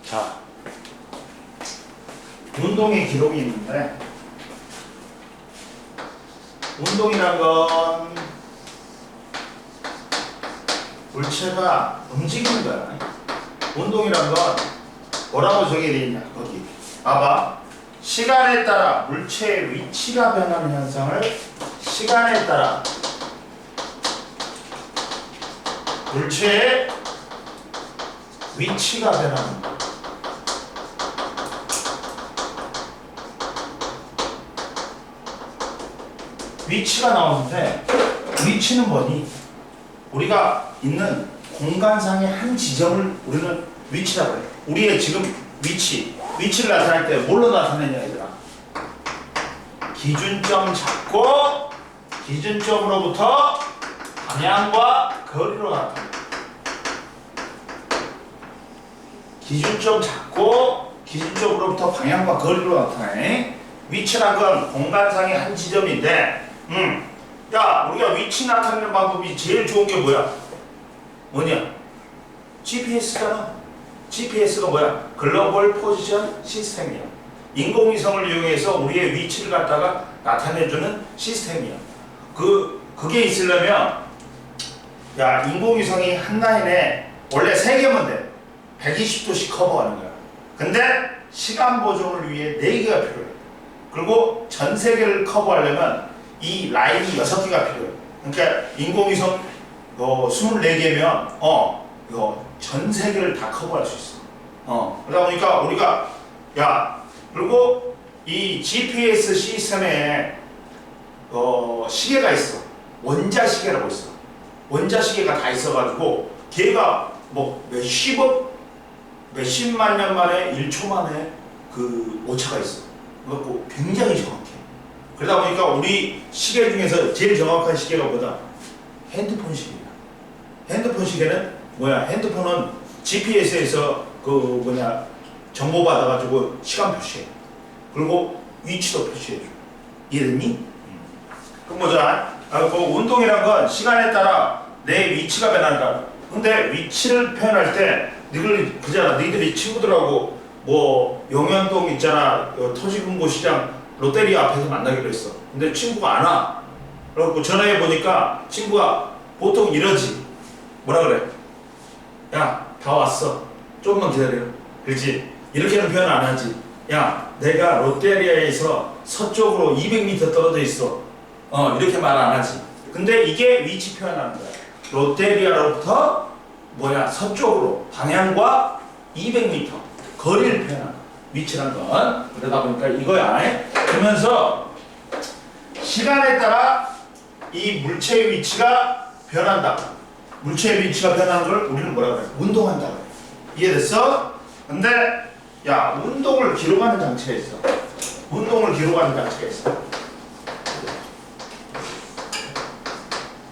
자, 운동의 기록이 있는데, 운동이란 건 물체가 움직이는 거야. 운동이란 건 뭐라고 적혀져 있냐? 거기 봐봐. 시간에 따라 물체의 위치가 변하는 현상을 시간에 따라 물체의 위치가 변하는 거. 위치가 나오는데 위치는 뭐니? 우리가 있는 공간상의 한 지점을 우리는 위치라고 해. 우리의 지금 위치를 나타낼 때 뭘로 나타내냐 얘들아? 기준점 잡고 기준점으로부터 방향과 거리로 나타내. 기준점 잡고 기준점으로부터 방향과 거리로 나타내. 위치란 건 공간상의 한 지점인데 야, 우리가 위치 나타내는 방법이 제일 좋은 게 뭐야? 뭐냐? GPS잖아. GPS가 뭐야? 글로벌 포지션 시스템이야. 인공위성을 이용해서 우리의 위치를 갖다가 나타내주는 시스템이야. 그게 있으려면, 야, 인공위성이 한 라인에 원래 3개면 돼. 120도씩 커버하는 거야. 근데 시간 보정을 위해 4개가 필요해. 그리고 전 세계를 커버하려면 이 라인이 6개가 필요해. 그러니까 인공위성 24개면 전 세계를 다 커버할 수 있어. 그러다 보니까 우리가 그리고 이 GPS 시스템에 시계가 있어. 원자시계라고 있어. 원자시계가 다 있어가지고 걔가 뭐 몇십만 년 만에 1초 만에 그 오차가 있어. 그래갖고 굉장히 정확해. 그러다 보니까 우리 시계 중에서 제일 정확한 시계가 뭐다? 핸드폰 시계야. 핸드폰 시계는 뭐야? 핸드폰은 GPS에서 정보 받아가지고 시간 표시해. 그리고 위치도 표시해줘. 이해됐니? 그럼 보자. 그 운동이란 건 시간에 따라 내 위치가 변한다. 근데 위치를 표현할 때 너희들이 친구들하고 뭐 용현동 있잖아. 토지금고시장 롯데리아 앞에서 만나기로 했어. 근데 친구가 안 와. 그래갖고 전화해 보니까 친구가 보통 이러지. 뭐라 그래? 야, 다 왔어. 조금만 기다려. 그렇지? 이렇게는 표현 안 하지. 야, 내가 롯데리아에서 서쪽으로 200m 떨어져 있어. 이렇게 말 안 하지. 근데 이게 위치 표현하는 거야. 롯데리아로부터 서쪽으로 방향과 200m 거리를 표현하는 거야. 위치란 건. 그러다 보니까 이거야. 그러면서 시간에 따라 이 물체의 위치가 변한다. 물체의 위치가 변하는 걸 우리는 뭐라 그래? 운동한다 그래. 이해됐어? 근데 야, 운동을 기록하는 장치가 있어. 운동을 기록하는 장치가 있어.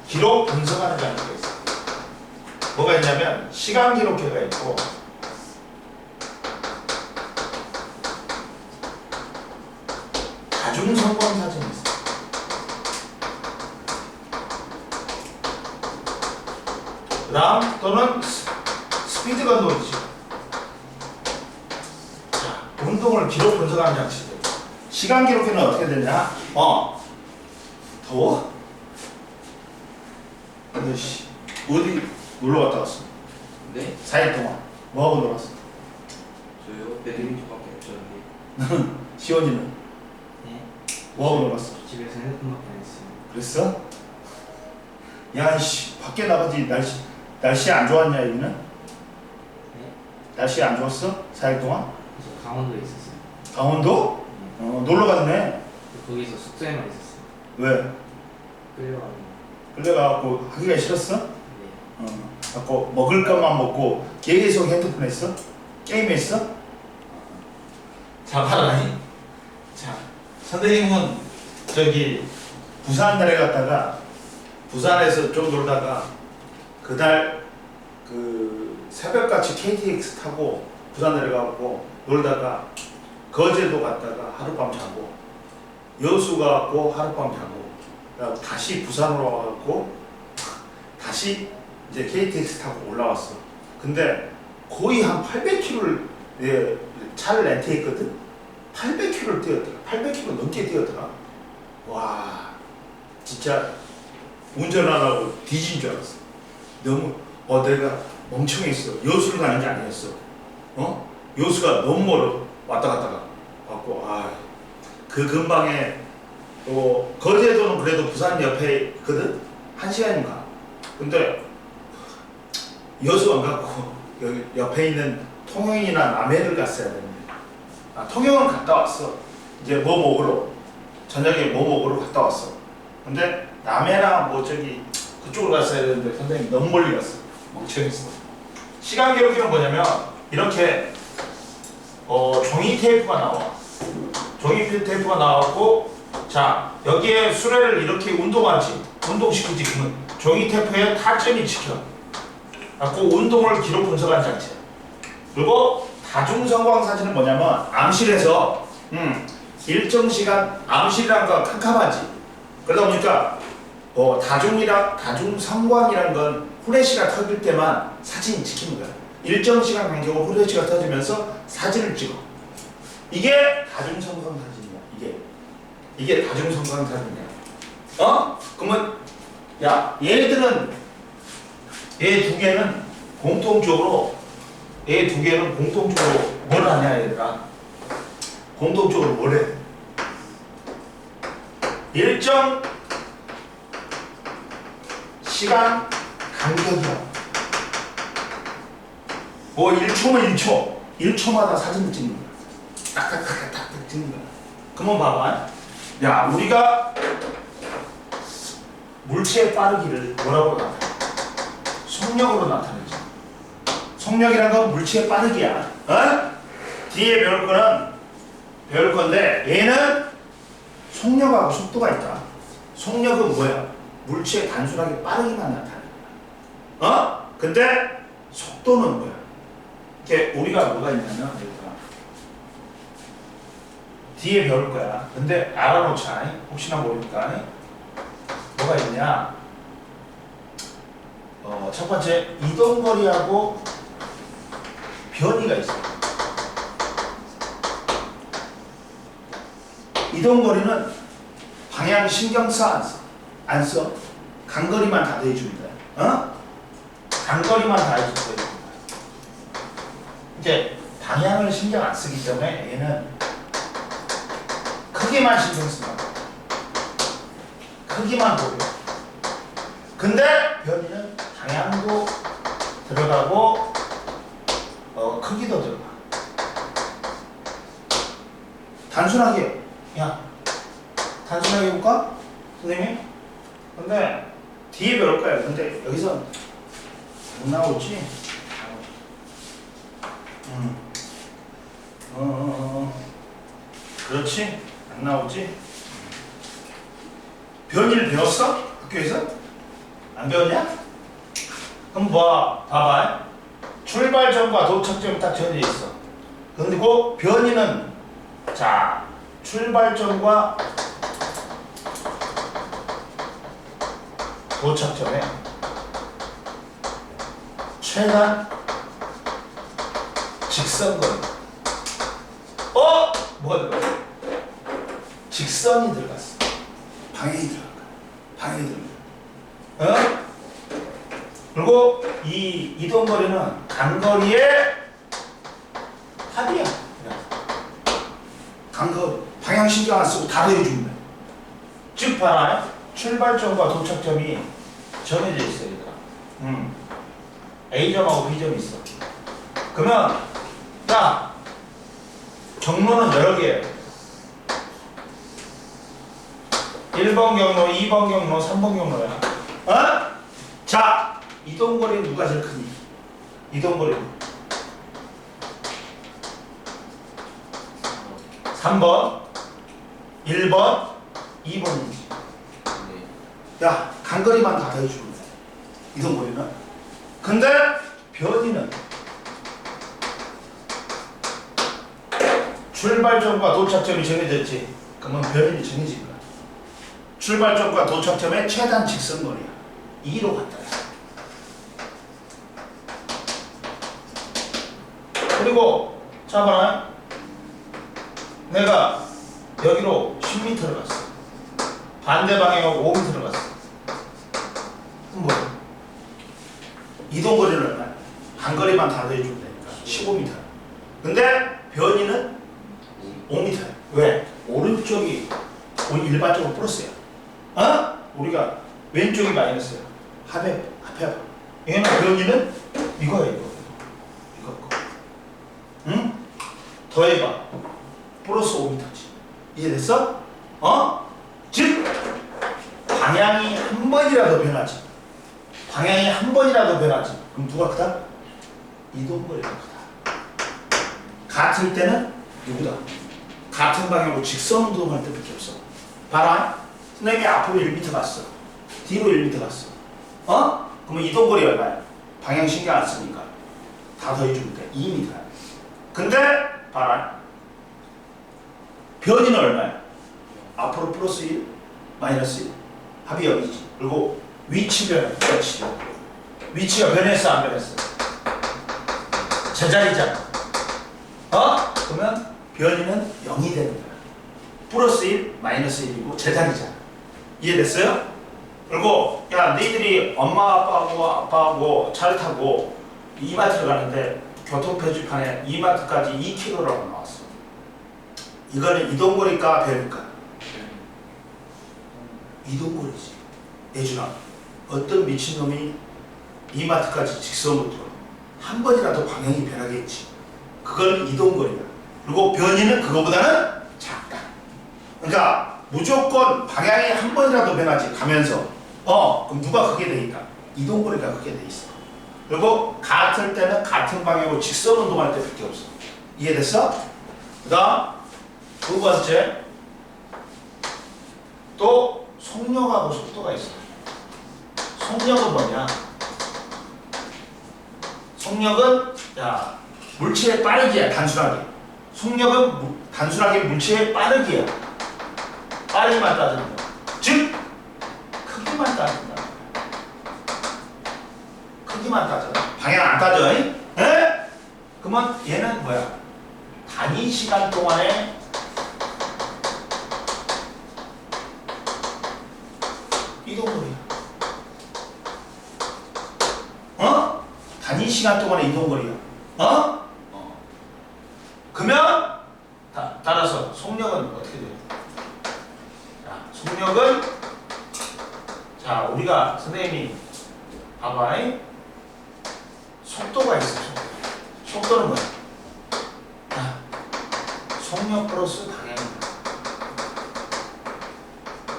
기록 분석하는 장치가 있어. 뭐가 있냐면 시간 기록계가 있고 다중성공 사진이 있어. 그 다음 또는 스피드 건도 있지. 자, 운동을 기록 분석하는 장치들. 시간 기록계는 어떻게 되냐? 더워? 어디 놀러 갔다 왔어? 네? 4일 동안 뭐하고 놀았어? 저요? 배드민턴밖에 없었는데. 시원이는? 네? 뭐하고 놀았어? 집에서 핸드폰밖에 안 했어요. 그랬어? 야, 밖에 나가지. 날씨 안 좋았냐, 여기는? 네? 날씨 안 좋았어? 4일 동안? 저 강원도에 있었어요. 강원도? 놀러 갔네. 거기서 숙소에만 있었어요. 왜? 끌려가는. 끌려가갖고 하기가 싫었어? 네. 갖고 먹을 것만 먹고 계속 핸드폰 했어? 게임 했어? 자, 봐라. 자, 선생님은 부산 내려갔다가 부산에서 좀 놀다가 그날 새벽같이 KTX 타고 부산 내려가고 놀다가 거제도 갔다가 하룻밤 자고 여수 가고 하룻밤 자고 그다음 다시 부산으로 와갖고 다시 이제 KTX 타고 올라왔어. 근데 거의 한 800km를 예, 차를 렌트했거든. 800km를 뛰었더라. 800km 넘게 뛰었더라. 와, 진짜 운전하라고 뒤진 줄 알았어. 너무 내가 멍청했어. 여수를 가는 게 아니었어. 여수가 너무 멀어. 왔다 갔다가 갖고 그 근방에 거제도는 그래도 부산 옆에 있거든. 1시간인가. 근데 여수 안 갔고 여기 옆에 있는 통영이나 남해를 갔어야 되는데 통영은 갔다 왔어. 이제 뭐 먹으러 저녁에 뭐 먹으러 갔다 왔어. 근데 남해나 뭐 저기 그쪽으로 갔어야 되는데 선생님 너무 멀리 갔어. 멍청했어. 시간 기록기는 뭐냐면 이렇게 종이 테이프가 나와. 종이 테이프가 나왔고, 자 여기에 수레를 이렇게 운동시키지. 그러면 종이 테이프에 타점이 찍혀. 그 운동을 기록 분석한 장치야. 그리고 다중성광 사진은 뭐냐면 암실에서 일정 시간 암실이란 거 캄캄하지. 그러다 보니까 다중성광이란 건 후레쉬가 터질 때만 사진이 찍히는 거야. 일정 시간 간격으로 후레쉬가 터지면서 사진을 찍어. 이게 다중성광 사진이야. 이게 다중성광 사진이야. 그러면 야 얘 두 개는 공통적으로 뭘 하냐 얘들아. 공통적으로 뭘 해? 일정 시간 간격이야. 1초면 1초마다 사진을 찍는 거야. 딱딱딱딱 찍는 거야. 그러면 봐봐. 야 우리가 물체의 빠르기를 뭐라고 나타내? 속력으로 나타내지. 속력이란 건 물체의 빠르기야. 뒤에 배울 건데 얘는 속력하고 속도가 있다. 속력은 뭐야? 물체의 단순하게 빠르기만 나타내. 근데 속도는 뭐야? 이게 우리가 뭐가 있냐면 뒤에 배울 거야. 근데 알아놓자. 혹시나 모르니까. 뭐가 있냐? 첫 번째 이동거리하고 변이가 있어. 이동거리는 방향 신경 써 안 써? 간거리만 다 대해주는 거야. 간거리만 다 해줄 거야. 이제 방향을 신경 안 쓰기 때문에 얘는 크기만 신경 쓴다. 크기만 보여. 근데 변이는 방향도 들어가고 크기도 들어가. 단순하게 해볼까? 선생님? 근데 뒤에 배울 거야. 근데 여기서 안 나오지? 그렇지? 안 나오지? 변이를 배웠어? 학교에서? 안 배웠냐? 그럼 봐봐. 출발점과 도착점이 딱 정해져 있어. 그리고 변이는 출발점과 도착점에 최단 직선거리. 뭐가 들어갔어? 직선이 들어갔어. 방향이 들어가. 그리고 이 이동거리는 간거리의 합이야. 간거리. 방향 신경 안 쓰고 다 더해주는 거야. 즉 봐라. 출발점과 도착점이 정해져 있어, 얘들아. A점하고 B점이 있어. 그러면 경로는 여러 개예요. 1번 경로, 2번 경로, 3번 경로야. 자, 이동거리는 누가 제일 크니? 이동거리는 3번, 1번, 2번이지. 야, 간거리만 다 더해주는 거야. 이동거리는. 근데 변이는 출발점과 도착점이 정해졌지. 그러면 변이 정해진 거야. 출발점과 도착점의 최단 직선거리야. 2로 갔다. 그리고 자, 봐라. 내가 여기로 10m를 갔어. 반대 방향으로 5m를 갔어. 그럼 뭐야? 이동거리는 얼마야? 한거리만 다 더해주면 되니까 15m. 근데 변이는 5m야. 왜? 오른쪽이 일반적으로 플러스야. 어? 우리가 왼쪽이 마이너스야. 합해봐. 얘는 변이는 이거야, 이거. 응? 더해봐. 플러스 5m지. 이해됐어? 즉 방향이 한 번이라도 변하지. 방향이 한 번이라도 변하지. 그럼 누가 크다? 이동거리가 크다. 같을 때는 누구다? 같은 방향으로 직선 운동할 때밖에 없어. 봐라. 선생님이 앞으로 1m 갔어. 뒤로 1m 갔어. 그러면 이동거리 얼마야? 방향 신경 안 쓰니까 다 더해주면 돼. 2m야. 근데 봐라. 변이는 얼마야? 앞으로 플러스 1, 마이너스 1. 합이 여기지. 그리고 위치 변화. 위치가 변했어, 안 변했어? 제자리잖아. 그러면 변이는 0이 되는 거야. 플러스 1, 마이너스 1이고 제자리잖아. 이해됐어요? 그리고 야, 너희들이 엄마 아빠하고 차를 타고 이마트를 가는데 교통표지판에 이마트까지 2km라고 나왔어. 이거는 이동거리일까 변일까? 이동거리지. 예준아, 어떤 미친놈이 이마트까지 직선으로 들어. 한 번이라도 방향이 변하겠지. 그건 이동거리야. 그리고 변이는 그거보다는 작다. 그러니까 무조건 방향이 한 번이라도 변하지 가면서. 그럼 누가 크게 되니까? 이동거리가 크게 돼 있어. 그리고 같을 때는 같은 방향으로 직선 운동할 때밖에 없어. 이해됐어? 그 다음 두 번째, 또 속력하고 속도가 있어. 속력은 뭐냐? 속력은 야, 물체의 빠르기야. 단순하게. 속력은 단순하게 물체의 빠르기야. 빠르기만 따지는 거야. 즉 크기만 따진다. 크기만 따져. 방향 안 따져. 에? 그러면 얘는 뭐야? 단위 시간 동안에 이동거리야. 단위 시간 동안의 이동거리야. 그러면 따라서 속력은 어떻게 돼요? 자, 속력은 자, 우리가 선생님이 봐봐. 속도가 있어. 속도는 뭐야? 속력 플러스 방향이다.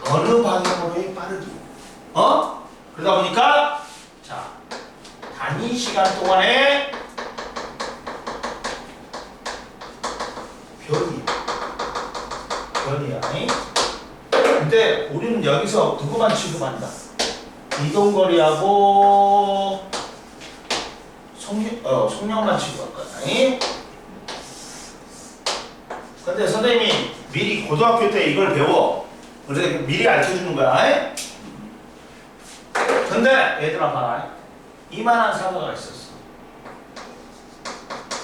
어느 방향으로의 빠르기. 그러다 보니까 자, 단위 시간 동안에 변이야. 근데 우리는 여기서 누구만 취급한다? 이동거리하고 속력만 취급할 거야. 근데 선생님이 미리 고등학교 때 이걸 배워. 그래서 미리 가르쳐주는 거야. 근데 얘들아 봐라. 이만한 사고가 있었어.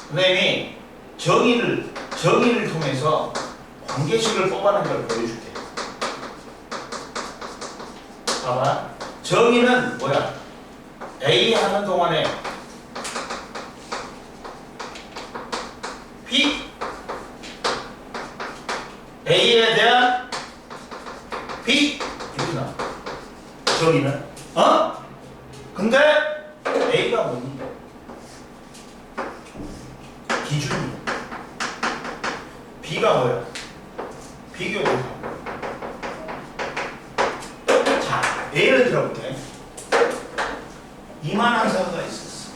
선생님이 정의를 통해서 관계식을 뽑아낸 걸 보여줄게. 봐봐. 정의는 뭐야? A 하는 동안에 P A에 대한 B 이렇게 나와. 정의는 근데 A가 뭐니? 기준이야. B가 뭐야? 비교를. 자, 예를 들어볼게. 이만한 사고가 있었어.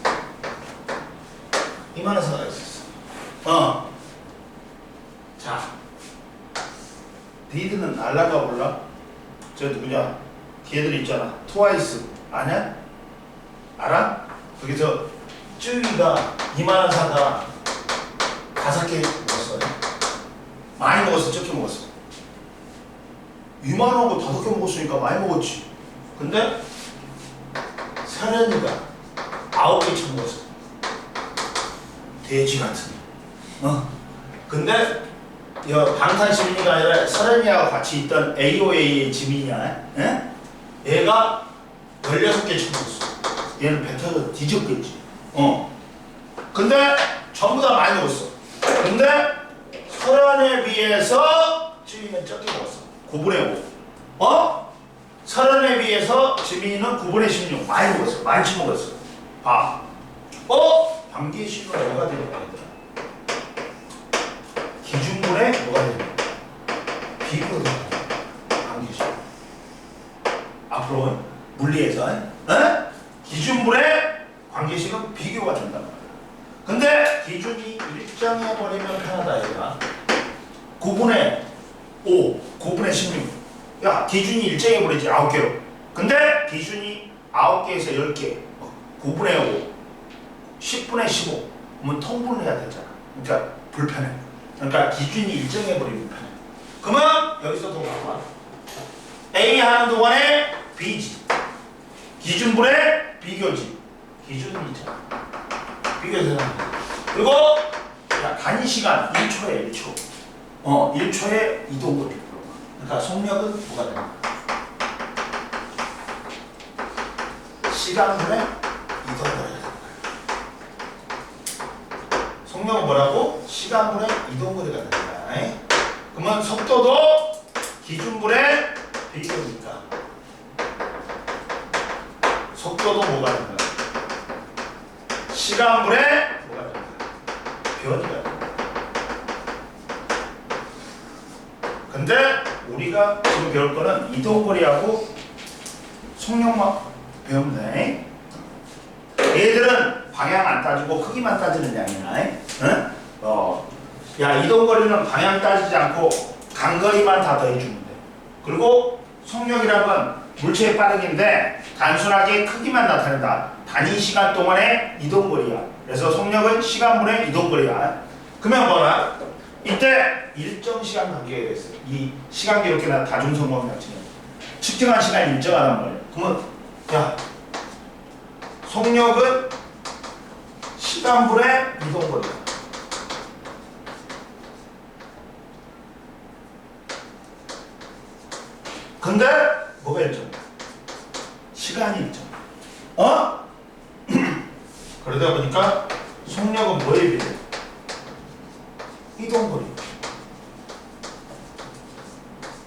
이만한 사고가 있었어. 자, 니들은 날라가 몰라? 저 누구냐? 걔들 있잖아. 트와이스 아냐? 알아? 거기서 쯔위가 이만한 사과 5개 먹었어요. 많이 먹었어, 적게 먹었어. 이만한 거 5개 먹었으니까 많이 먹었지. 근데 사련이가 9개 처먹었어. 돼지 같은. 근데 방탄시민이가 아니라 서른이하고 같이 있던 AOA의 지민이야. 얘가 16개 쳐먹었어. 얘는 뱉어서 뒤졌겠지. 근데 전부 다 많이 먹었어. 근데 서른에 비해서 지민이는 적게 먹었어. 9분의 5. 서른에 비해서 지민이는 9분의 16 많이 먹었어. 많이 쳐먹었어. 봐. 방기식은 뭐가 되는 거야? 기준분에 뭐가 되는 거야? 비교가 되는 거야. 방기식. 앞으로 물리에서 기준분에 관계식은 비교가 된단 말이야. 근데 기준이 일정해버리면 편하다 얘가. 9분의 5, 9분의 16. 야, 기준이 일정해버리지 9개로. 근데 기준이 9개에서 10개. 9분의 5, 10분의 15. 그러면 통분을 해야 되잖아. 그러니까 불편해. 그러니까 기준이 일정해버리면 편해. 그러면 여기서 더 봐봐. A 하는 동안에 B지. 기준분의 비교지. 기준이 있잖아. 비교되잖아. 그리고 단위 시간 1초에 1초. 1초에 이동거리. 그러니까 속력은 뭐가 되는 거야? 시간분의 이동거리가 되는 거야. 속력은 뭐라고? 시간분의 이동거리가 되는 거야. 그러면 속도도 기준분의 비교니까 속도도 뭐가 되는 거야? 시간분의 뭐가 되는 거야? 변이가 되는 거야. 근데 우리가 지금 배울 거는 이동거리하고 속력만 배우면 돼. 얘들은 방향 안 따지고 크기만 따지는 양이야. 야, 이동거리는 방향 따지지 않고 간거리만 다 더해주면 돼. 그리고 속력이란 건 물체의 빠르기인데 단순하게 크기만 나타낸다. 단위 시간 동안의 이동거리야. 그래서 속력은 시간분의 이동거리야. 그러면 뭐라? 이때 일정 시간 간격이 있어요. 이 시간 기록기나 다중성공 장치는 측정한 시간이 일정하단 말이에요. 그러면 야, 속력은 시간분의 이동거리야. 근데 뭐가 일정해? 시간이 일정. 그러다 보니까 속력은 뭐에 비례? 이동거리.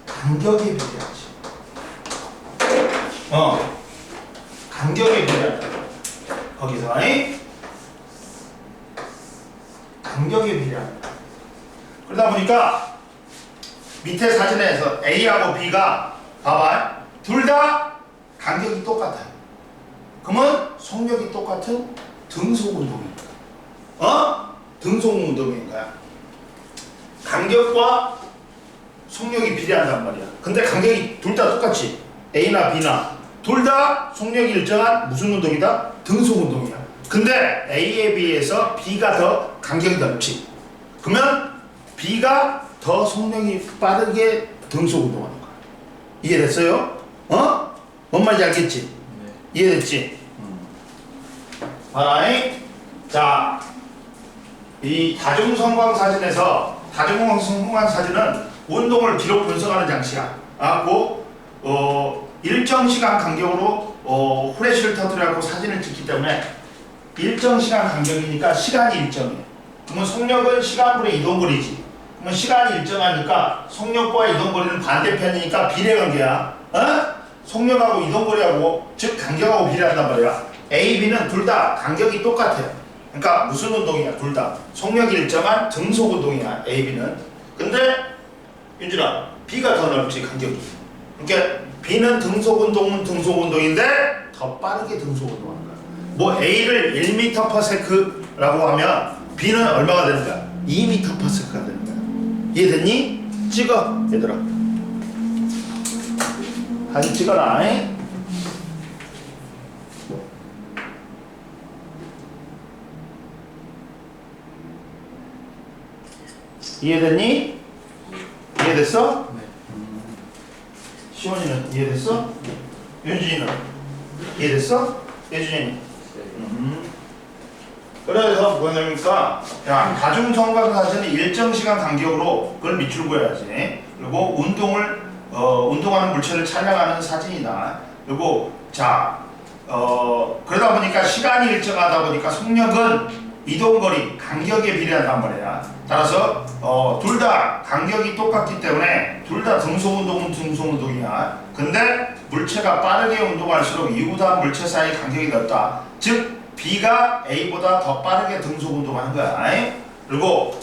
간격에 비례하지. 간격에 비례하다. 거기서 간격에 비례한다. 그러다 보니까 밑에 사진에서 A하고 B가 봐봐. 둘 다 간격이 똑같아요. 그러면 속력이 똑같은 등속운동입니다. 등속운동인 거야. 간격과 속력이 비례한단 말이야. 근데 간격이 둘 다 똑같지. A나 B나 둘 다 속력이 일정한 무슨 운동이다? 등속운동이야. 근데 A에 비해서 B가 더 간격이 넓지. 그러면 B가 더 속력이 빠르게 등속운동하는 거야. 이해됐어요? 뭔 말인지 알겠지? 네. 이해됐지? 봐라. 자, 이 다중성광 사진에서 다중성광 사진은 운동을 기록 분석하는 장치야. 일정 시간 간격으로 후레쉬를 터뜨려갖고 사진을 찍기 때문에 일정 시간 간격이니까 시간이 일정해. 그러면 속력은 시간분의 이동거리지. 그러면 시간이 일정하니까 속력과 이동거리는 반대편이니까 비례관계야. 속력하고 이동거리하고 즉 간격하고 비례한단 말이야. A, B는 둘 다 간격이 똑같아요. 그러니까 무슨 운동이야? 둘 다 속력이 일정한 등속 운동이야. A, B는. 근데 윤준아, B가 더 넓지 간격이. 그러니까 B는 등속 운동은 등속 운동인데 더 빠르게 등속 운동하는 거야. 뭐 A를 1m/s라고 하면 B는 얼마가 되는 거야? 2m/s가 되는 거야. 이해됐니? 찍어, 얘들아. 사진 찍어라. 이해됐니? 이해됐어? 네. 시원이는 이해됐어? 윤준이는 이해됐어? 예준이는? 그래서 뭐냐니까 야 다중성광사진은 일정 시간 간격으로 그걸 밑줄 그어야지. 그리고 운동하는 물체를 촬영하는 사진이다. 그리고 그러다 보니까 시간이 일정하다 보니까 속력은 이동거리, 간격에 비례한단 말이야. 따라서 둘 다 간격이 똑같기 때문에 둘 다 등속운동은 등속운동이야. 근데 물체가 빠르게 운동할수록 이후다 물체 사이 간격이 넓다. 즉 B가 A보다 더 빠르게 등속운동하는 거야. 그리고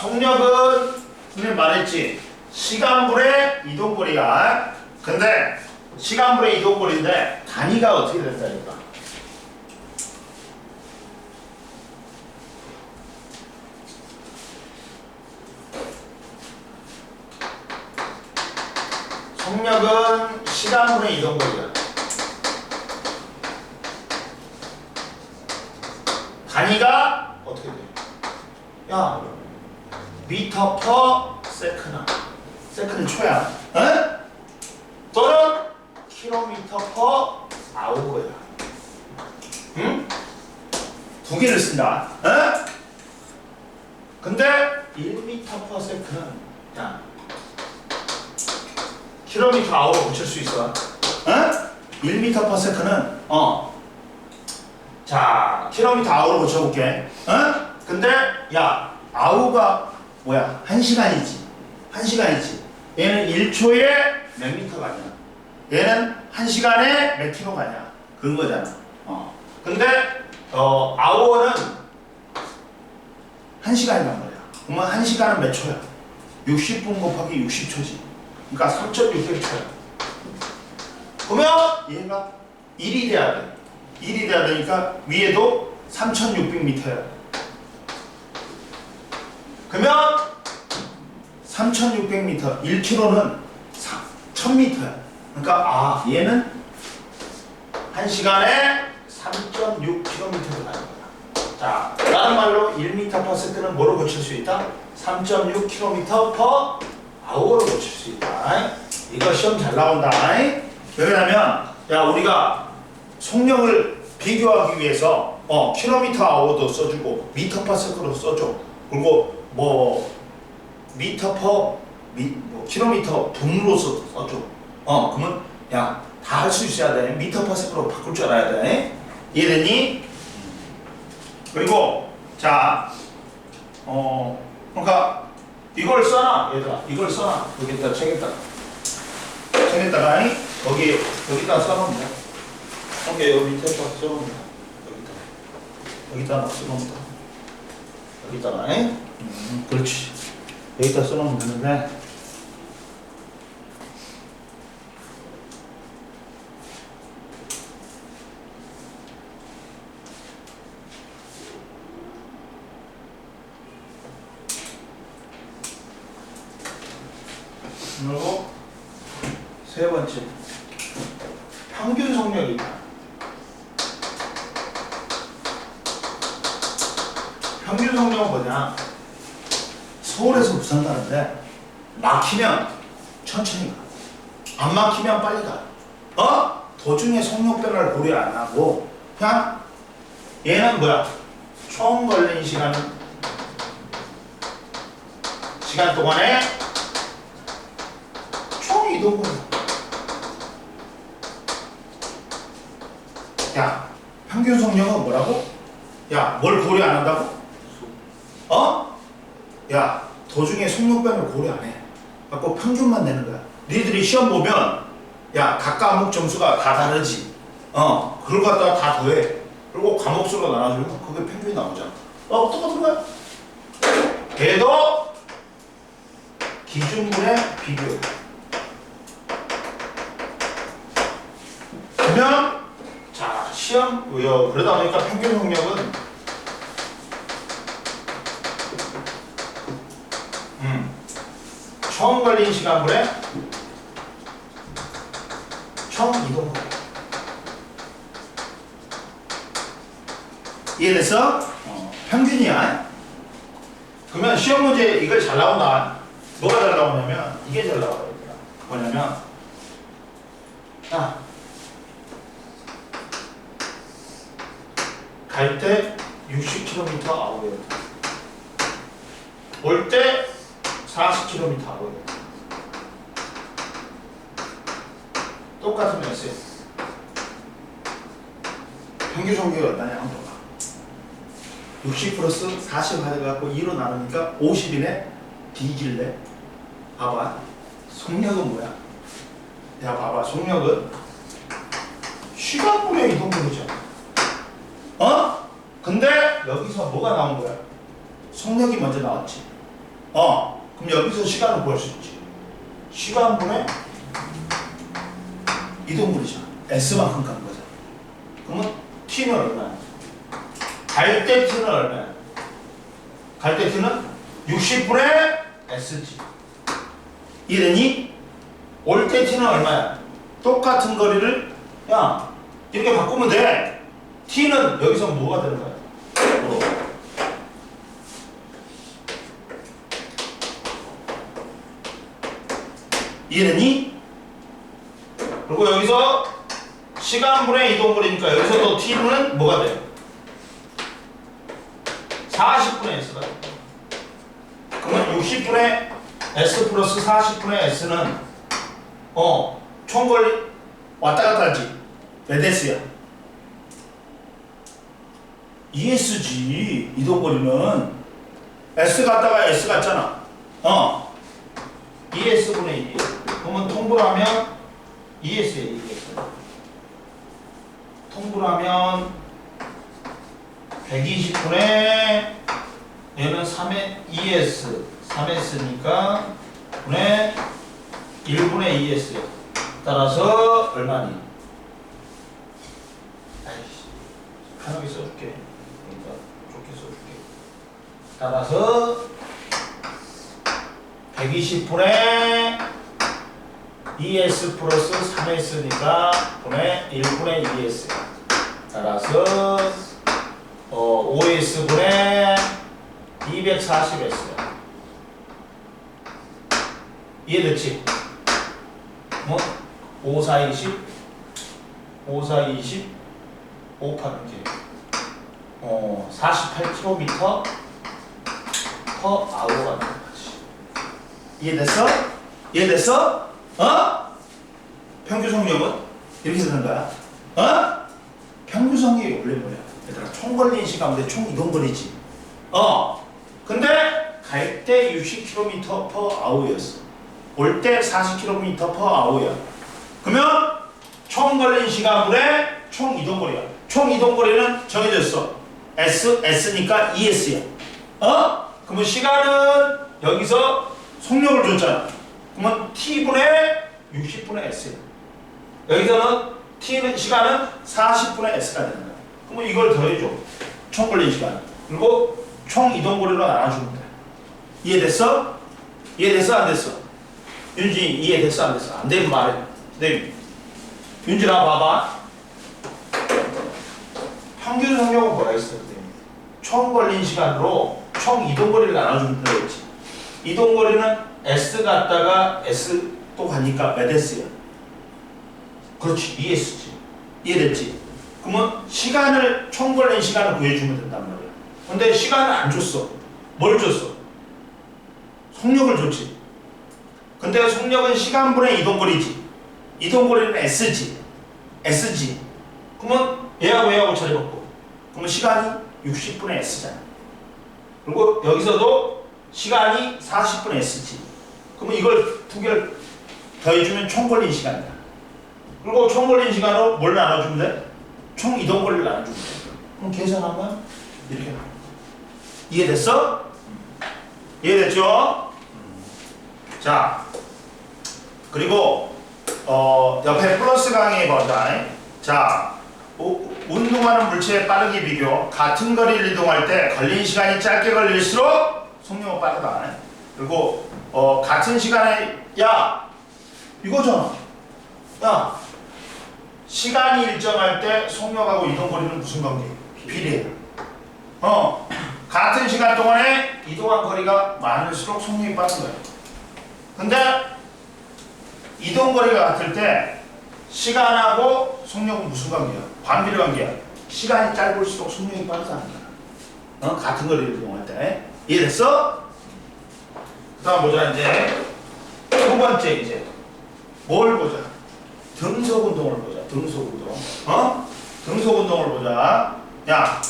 속력은 선생님 말했지. 시간분의 이동거리야. 근데 시간분의 이동거리인데 단위가 어떻게 된다니까? 속력은 시간분의 이동거리야. 단위가 어떻게 돼? 야, 미터 퍼 세컨드. 세컨드 초야. 어? 또는 킬로미터 퍼 아워야. 응? 두 개를 쓴다. 어? 근데 1미터 퍼 세컨드. 야, 킬로미터 아워로 고칠 수 있어. 어? 1미터 퍼 세컨드는 킬로미터 아워로 고쳐볼게. 근데 야 아우가 뭐야? 1시간이지. 1시간이지. 얘는 1초에 몇 미터가 아니야. 얘는 1시간에 몇 킬로가 아니야. 그런 거잖아. 근데 아워는 1시간이란 말이야. 그러면 1시간은 몇 초야? 60분 곱하기 60초지. 그러니까 3,600초야. 그러면 얘가 1이 돼야 돼. 1이 돼야 되니까 위에도 3,600m야. 그러면 3,600m, 1km는 1,000m야. 그러니까 얘는 1시간에 3.6km를 가는 거야. 다른 말로 1m/s는 뭐로 고칠 수 있다? 3.6km/h로 고칠 수 있다. 이거 시험 잘 나온다. 왜냐면 우리가 속력을 비교하기 위해서 km/h도 써주고 m/s도 써줘. 그리고 km 분으로서 써줘. 그러면 다 할 수 있어야 돼. m/s로 바꿀 줄 알아야 돼. 이해됐니? 그리고 그러니까 이걸 써놔 얘들아. 이걸 써놔. 여기다 책에다가 여기다 써놓으면 돼. 여기 밑에다 써놓으면 돼. 여기다 써놓으면 돼. 여기다가 그렇지. 여기다 써놓으면 되는데 그리고 세 번째 평균 속력이다. 평균 속력은 뭐냐? 서울에서 부산 가는데 막히면 천천히 가. 안 막히면 빨리 가. 도중에 속력 변화를 고려 안 하고 그냥 얘는 뭐야? 총 걸린 시간 동안에 총 이동거리. 평균 속력은 뭐라고? 뭘 고려 안 한다고? 도중에 속력 변화를 고려 안 해. 갖고 평균만 내는 거야. 니들이 시험 보면 각 과목 점수가 다 다르지. 그걸 갖다가 다 더해. 그리고 과목수로 나눠주면 그게 평균이 나오잖아. 똑같은 거야. 걔도 기준분의 비교. 그러면 시험 그러다 보니까 평균 속력은 총 걸린 시간분의 총 이동거리. 이해됐어? 평균이야. 그러면 시험 문제 이걸 잘 나온다. 뭐가 잘 나오냐면 이게 잘 나와요. 뭐냐면 갈 때 60km 아워예요. 올 때 40km 아워예요. 똑같은 S예요. 평균 속력이 얼마냐 한번 봐봐. 60 플러스 40 해갖고 2로 나누니까 50이네? D길래? 봐봐. 속력은 뭐야? 야, 봐봐. 속력은 시간분의 이동거리죠. 어? 근데 여기서 뭐가 나온 거야? 속력이 먼저 나왔지. 그럼 여기서 시간을 구할 수 있지. 시간분의 이동거리죠. S만큼 간 거죠. 그러면 T는 얼마야? 갈 때 T는 얼마야? 갈 때 T는 60분의 S지. 이래니? 올 때 T는 얼마야? 똑같은 거리를 야 이렇게 바꾸면 돼. T는 여기서 뭐가 되는 거야? 이해됐니? 그리고 여기서 시간분의 이동거리니까 여기서도 T는 뭐가 돼? 40분의 S가 돼. 그러면 60분의 S 플러스 40분의 S는 총거리 왔다 갔다 하지. 몇 S야? ES지. 이동거리는 S 갔다가 S 갔잖아. ES분의 2. 그러면 통분하면 ES에 2S. 통분하면 120분의 얘는 3의 2S 3S니까 분의 1분의 2S. 따라서 얼마니? 아이씨, 편하게 써줄게. 그러니까 좋게 써줄게. 따라서 120분의 2S 플러스 3S니까 분의 1분의 2S. 따라서 5S분의 240S. 이해됐지? 5, 4, 20, 5, 4, 20, 5, 8, 이렇게 48km per hour가 되는 거지. 이해됐어? 이해됐어? 평균 속력은 이렇게 되는 거야. 평균 속력이 원래 뭐야? 얘들아, 총 걸린 시간인데 총 이동거리지. 근데 갈 때 60km per hour였어. 올 때 40km per hour야. 그러면 총 걸린 시간분의 총 이동거리야. 총 이동거리는 정해졌어. S니까 ES야. 그러면 시간은 여기서 속력을 줬잖아. 그러면 T분의 60분의 S야. 여기서는 T는 시간은 40분의 S가 되는 거야. 그러면 이걸 더해줘. 총 걸린 시간. 그리고 총 이동거리로 나눠주면 돼. 이해됐어? 이해됐어? 안 됐어? 윤진이 이해됐어? 안 됐어? 안 되면 말해. 네. 윤진아 봐봐. 평균 속력은 뭐라 했어? 총 걸린 시간으로 총 이동거리를 나눠주면 되겠지. 이동거리는 S 갔다가 S 또 가니까 몇 S야? 그렇지. ES지. 이해됐지? 그러면 시간을 총 걸린 시간을 구해주면 된단 말이야. 근데 시간을 안 줬어. 뭘 줬어? 속력을 줬지. 근데 속력은 시간분의 이동거리지. 이동거리는 S지. 그러면 얘하고 얘하고 자리 바꿔. 그러면 시간이 60분의 S잖아. 그리고 여기서도 시간이 40분의 S지. 그러면 이걸 두 개를 더해주면 총 걸린 시간이다. 그리고 총 걸린 시간으로 뭘 나눠주면 돼? 총 이동거리를 나눠주면 돼. 그럼 계산하면 이렇게 나와. 이해됐어? 이해됐죠? 자, 그리고 옆에 플러스 강의 버전. 자, 운동하는 물체의 빠르기 비교. 같은 거리를 이동할 때 걸린 시간이 짧게 걸릴수록 속력은 빠르다. 그리고 같은 시간에 이거잖아. 시간이 일정할 때 속력하고 이동거리는 무슨 관계? 비례해. 같은 시간 동안에 이동한 거리가 많을수록 속력이 빠른 거야. 근데 이동거리가 같을 때 시간하고 속력은 무슨 관계야? 반비례 관계야. 시간이 짧을수록 속력이 빠르다는 거야. 같은 거리를 이동할 때. 이해됐어? 그 다음 보자. 이제 두 번째 이제 뭘 보자. 등속 운동을 보자. 등속 운동. 등속 운동을 보자. 야,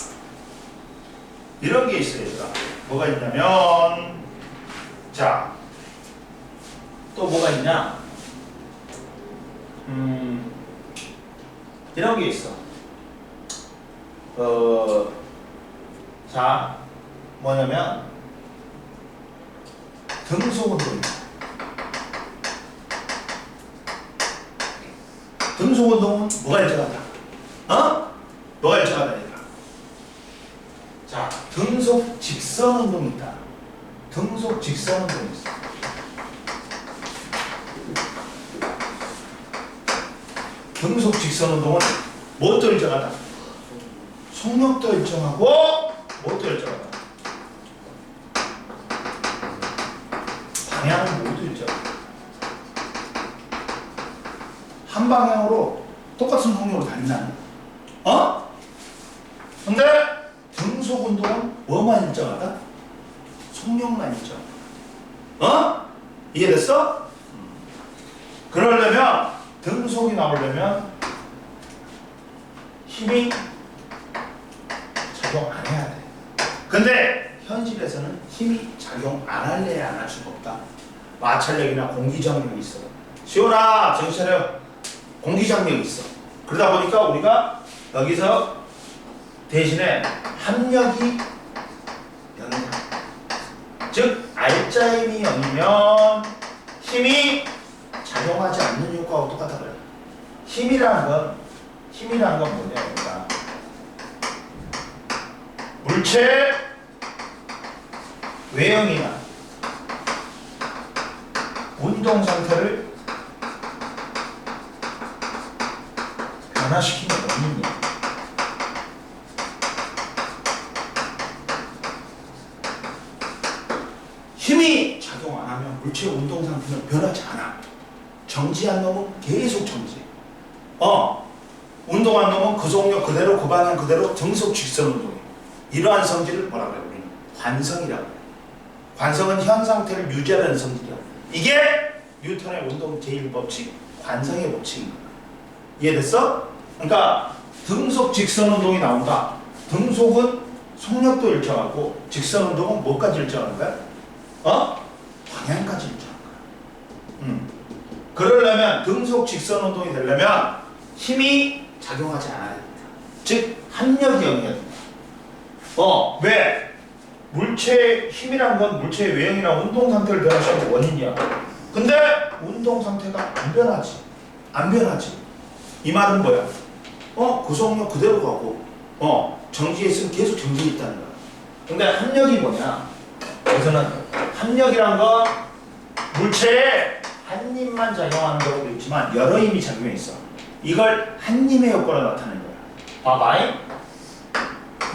이런 게 있어 얘들아. 뭐가 있냐면, 자, 또 뭐가 있냐? 이런 게 있어. 자, 뭐냐면 등속 운동이야. 등속 운동은 뭐가 일정하다? 뭐가 일정하다 얘들아. 자, 등속 직선 운동이 있다. 등속 직선 운동이 있어. 등속 직선 운동은 무엇도 일정하다? 속력도 일정하고 무엇도 일정하다? 방향은 모두 일정하다. 한 방향으로 똑같은 속력으로 달린다는 근데 등속 운동은 뭐만 일정하다? 속력만 일정하다. 이해됐어? 그러려면 등속이 나오려면 힘이 작용 안 해야 돼. 근데 현실에서는 힘이 작용 안 할래 안 할 수가 없다. 마찰력이나 공기장력이 있어. 시온아 정신 차려. 공기장력이 있어. 그러다 보니까 우리가 여기서 대신에 합력이 0이다. 즉 알짜임이 0이면 힘이 작용하지 않는 효과하고 똑같다 그래요. 힘이라는 건 뭐냐? 그러니까 물체 외형이나 운동 상태를 변화시키는 원인이에요. 힘이 작용 안 하면 물체 운동 상태는 변하지 않아. 정지한 놈은 계속 정지. 운동한 놈은 그 속력 그대로 그 방향 그대로 등속 직선 운동이에요. 이러한 성질을 뭐라 그래요? 우리는 관성이라고 해요. 관성은 현 상태를 유지하는 성질이야. 이게 뉴턴의 운동 제1법칙, 관성의 법칙인 거야. 이해됐어? 그러니까 등속 직선 운동이 나온다. 등속은 속력도 일정하고 직선 운동은 뭐까지 일정한 거야? 방향까지 일정한 거야. 그러려면 등속 직선 운동이 되려면 힘이 작용하지 않아야 됩니다. 즉 합력이 0이어야 됩니다. 왜? 물체의 힘이란 건 물체의 외형이나 운동 상태를 변화시키는 원인이야. 근데 운동 상태가 안 변하지. 이 말은 뭐야? 구속력 그대로 가고 정지해 있으면 계속 정지해 있다는 거야. 근데 합력이 뭐냐? 여기서는 합력이란 건 물체에 한 힘만 작용하는 경우도 있지만 여러 힘이 작용해 있어. 이걸 한 힘의 효과로 나타내는 거야. 봐봐잉.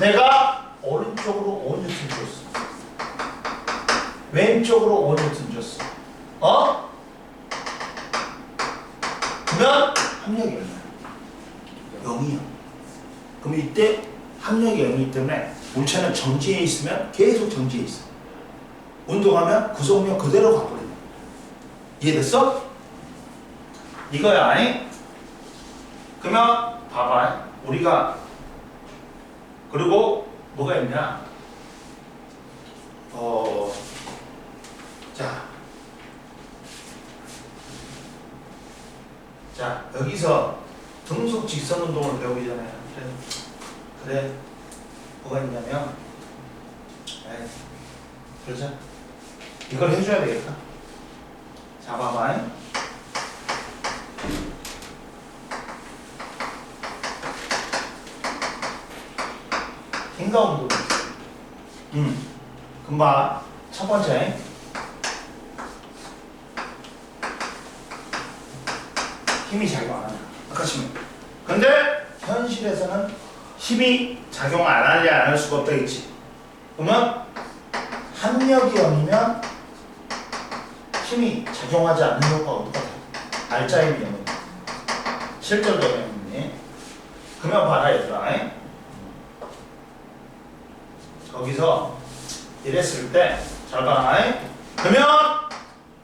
내가 오른쪽으로 5N 줬어. 왼쪽으로 5N 줬어. 그러면 합력이 얼마야? 0이야. 그럼 이때 합력이 0이기 때문에 물체는 정지해 있으면 계속 정지해 있어. 운동하면 구속력 그대로 가버려. 이해됐어? 이거야. 아니? 그러면 봐봐. 우리가 그리고 뭐가 있냐? 자 여기서 등속 직선 운동을 배우기 전에 그래 뭐가 있냐면 그러자 이걸 해줘야 되겠다. 자 봐봐. 힘과 운동. 금방 첫 번째 힘이 작용 안 한다. 아까 치면. 근데 현실에서는 힘이 작용 안 하냐 안 할 수가 없다 했지. 그러면 합력이 0이면 힘이 작용하지 않는 효과가 똑같아. 알짜임이 0. 실질적으로 0이네. 그러면 봐라 얘들아. 거기서 이랬을 때 잘 봐라. 그러면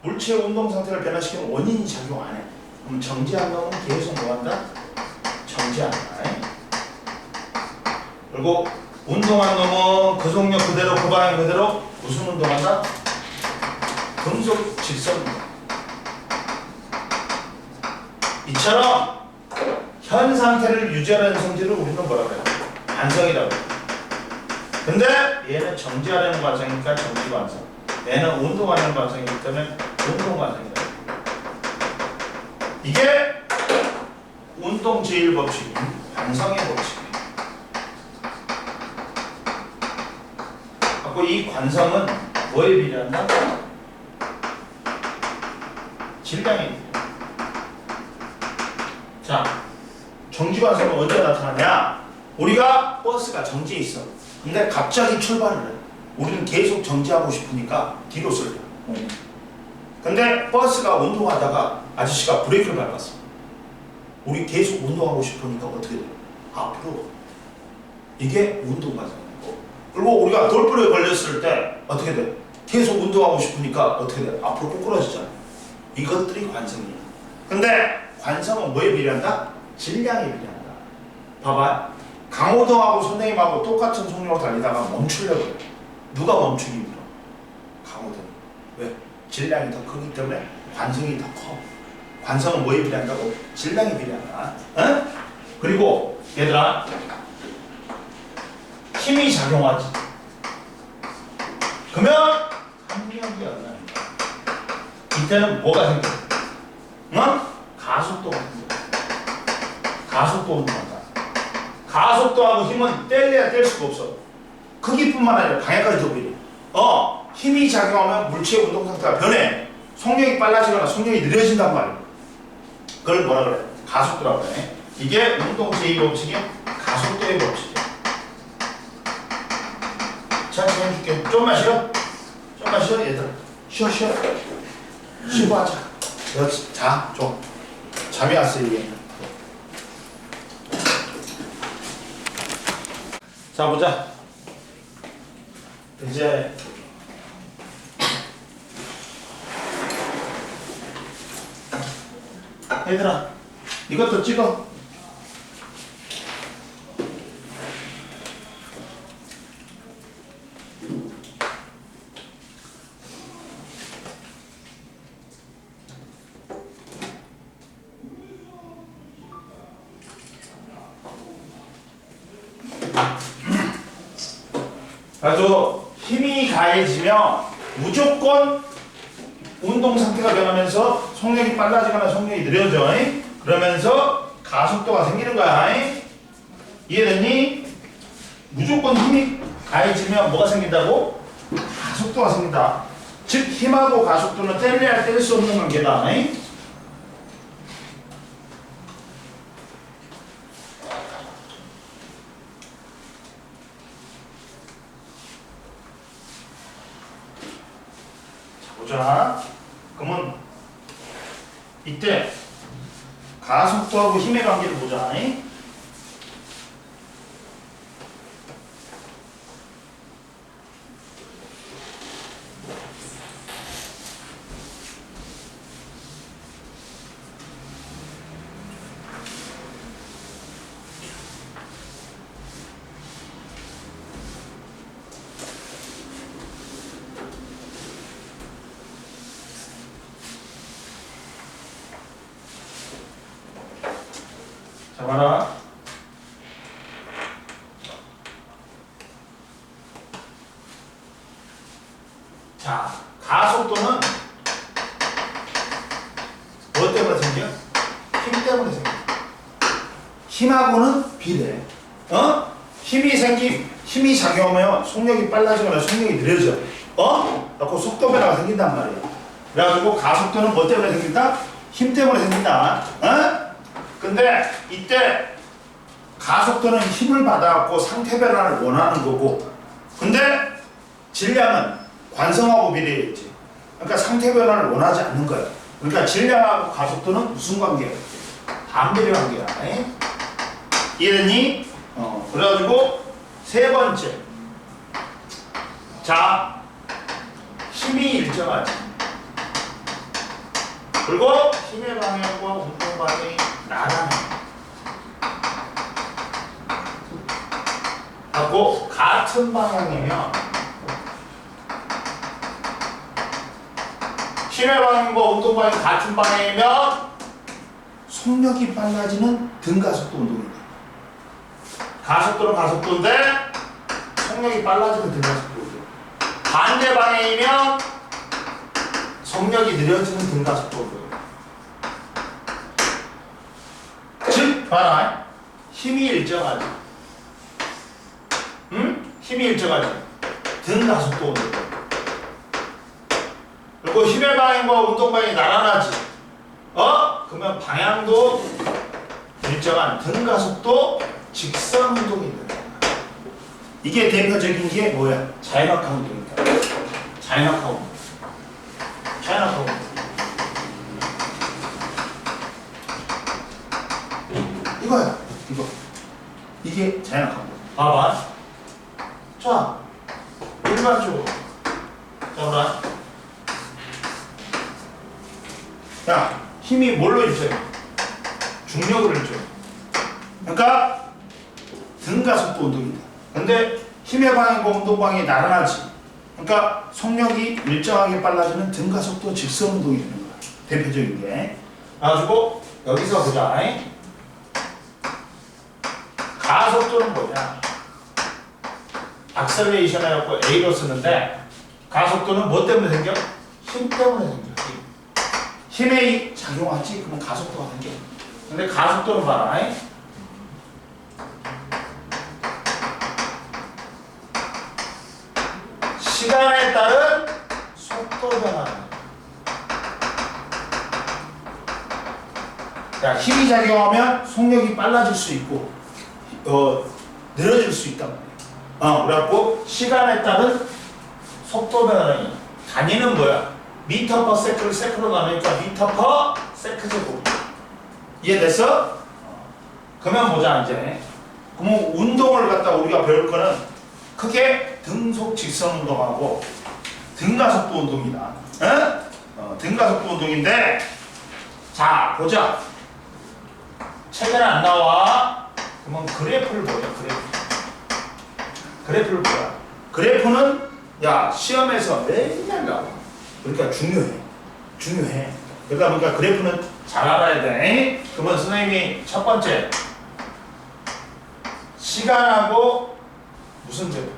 물체의 운동 상태를 변화시키는 원인이 작용 안 해. 그럼 정지한 놈은 계속 뭐한다? 정지한다. 그리고 운동한 놈은 그 속력 그대로 그 방향 그대로 무슨 운동한다? 금속 직선 운동. 이처럼 현 상태를 유지하는 성질을 우리는 뭐라 그래요? 관성이라고 해요. 근데 얘는 정지하려는 과정이니까 정지 관성. 얘는 운동하는 과정이기 때문에 운동 과정이다. 이게 운동 제1법칙, 관성의 법칙이에요. 그리고 이 관성은 뭐에 비례한다? 질량에 비례해. 자, 정지 관성은 언제 나타나냐? 우리가 버스가 정지해 있어. 근데 갑자기 출발을 해. 우리는 계속 정지하고 싶으니까 뒤로 쓸려. 근데 버스가 운동하다가 아저씨가 브레이크를 밟았어. 우리 계속 운동하고 싶으니까 어떻게 돼? 앞으로. 이게 운동 과정이고. 그리고 우리가 돌부리에 걸렸을 때 어떻게 돼? 계속 운동하고 싶으니까 어떻게 돼? 앞으로 꼬꾸라지잖아. 이것들이 관성이야. 근데 관성은 뭐에 비례한다? 질량에 비례한다. 봐봐. 강호동하고 선생님하고 똑같은 속력으로 달리다가 멈추려고 해. 누가 멈추기 힘들어? 강호동. 왜? 질량이 더 크기 때문에 관성이 더 커. 관성은 뭐에 비례한다고? 질량에 비례한다. 어? 그리고 얘들아, 힘이 작용하지. 그러면 합력이 일어납니다. 이때는 뭐가 생겨? 어? 가속도가 생겨. 가속도 운동한다. 가속도하고 힘은 뗄래야 뗄 수가 없어. 크기뿐만 아니라 방향까지도 비례. 힘이 작용하면 물체의 운동 상태가 변해. 속력이 빨라지거나 속력이 느려진단 말이야. 그걸 뭐라 그래? 가속도라고 해. 이게 운동 제2법칙이 가속도의 법칙이야. 천천히 해줄게. 좀만 쉬어. 좀만 쉬어 얘들아. 쉬어. 쉬고 하자. 자, 좀. 잠이 왔어 이게. 자, 보자. 이제 얘들아, 이것도 찍어. 아주 힘이 가해지면 무조건 운동 상태가 변하면서 속력이 빨라지거나 속력이 느려져. 그러면서 가속도가 생기는 거야. 이해됐니? 무조건 힘이 가해지면 뭐가 생긴다고? 가속도가 생긴다. 즉 힘하고 가속도는 뗄래야 뗄 수 없는 관계다. 자, 그러면 이때 가속도하고 힘의 관계를 보자. 자, 봐라. 자, 가속도는 뭐 때문에 생겨? 힘 때문에 생겨. 힘하고는 비례. 힘이 작용하면 속력이 빨라지거나 속력이 느려져. 그래서 속도 변화가 생긴단 말이야. 그래가지고 가속도는 뭐 때문에 생긴다? 힘 때문에 생긴다. 근데 이때 가속도는 힘을 받아갖고 상태 변화를 원하는 거고, 근데 질량은 관성하고 비례했지. 그러니까 상태 변화를 원하지 않는 거야. 그러니까 질량하고 가속도는 무슨 관계야? 반비례 관계야. 이해됐니? 그래가지고 세 번째, 자, 힘이 일정하지. 그리고 힘의 방향과 운동 방향이 나란해. 하고 같은 방향이면 힘의 방향과 운동 방향이 같은 방향이면 속력이 빨라지는 등가속도 운동이다. 가속도는 가속도인데 속력이 빨라지는 등가속도 운동. 반대 방향이면 속력이 느려지는 등가속도 운동. 즉, 봐라. 힘이 일정하지. 응? 힘이 일정하지. 등가속도 운동. 그리고 힘의 방향과 운동 방향이 나란하지. 그러면 방향도 일정한 등가속도 직선 운동이 있는 거야. 이게 대표적인 게 뭐야? 자연학화 운동이다. 자연학화 운동. 자연학화 운동. 이거야. 이거. 이게 자연학화 운동. 봐봐. 자, 일반적으로. 자, 보라. 야, 힘이 뭘로 일정해? 중력으로 일정해. 그러니까 등가속도 운동이다. 근데 힘의 방향과 운동 방향이 나란하지. 그러니까 속력이 일정하게 빨라지는 등가속도 직선 운동이 되는 거야. 대표적인 게. 그래가지고 여기서 보자. 가속도는 뭐냐? 악셀레이션 해갖고 A로 쓰는데 가속도는 뭐 때문에 생겨? 힘 때문에 생겨. 힘에 작용하지? 그러면 가속도가 생겨. 근데 가속도는 봐라. 시간에 따른 속도 변화. 야, 힘이 작용하면 속력이 빨라질 수 있고, 느려질 수 있단 말이야. 그래갖고 시간에 따른 속도 변화는 단위는 뭐야? 미터 퍼 세크를 세크로 나누니까 미터 퍼 세크 제곱. 이해됐어? 그러면 보자 이제. 그러면 운동을 갖다 우리가 배울 거는 크게 등속 직선 운동하고 등가속도 운동이다. 등가속도 운동인데, 자 보자. 책에는 안 나와. 그러면 그래프를 보자. 그래프를 보자. 그래프는 야 시험에서 맨날 나와. 그러니까 중요해. 그러다 보니까 그래프는 잘 알아야 돼. 그러면 선생님이 첫 번째 시간하고 무슨 그래프?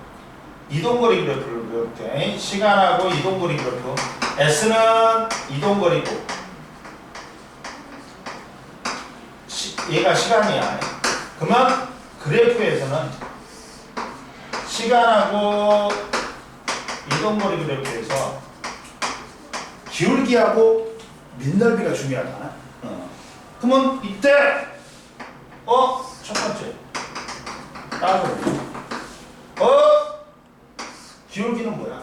이동거리 그래프를 배울게. 시간하고 이동거리 그래프. S는 이동거리고 얘가 시간이야. 그러면 그래프에서는 시간하고 이동거리 그래프에서 기울기하고 민넓이가 중요하다. 그러면 이때 첫 번째 기울기는 뭐야?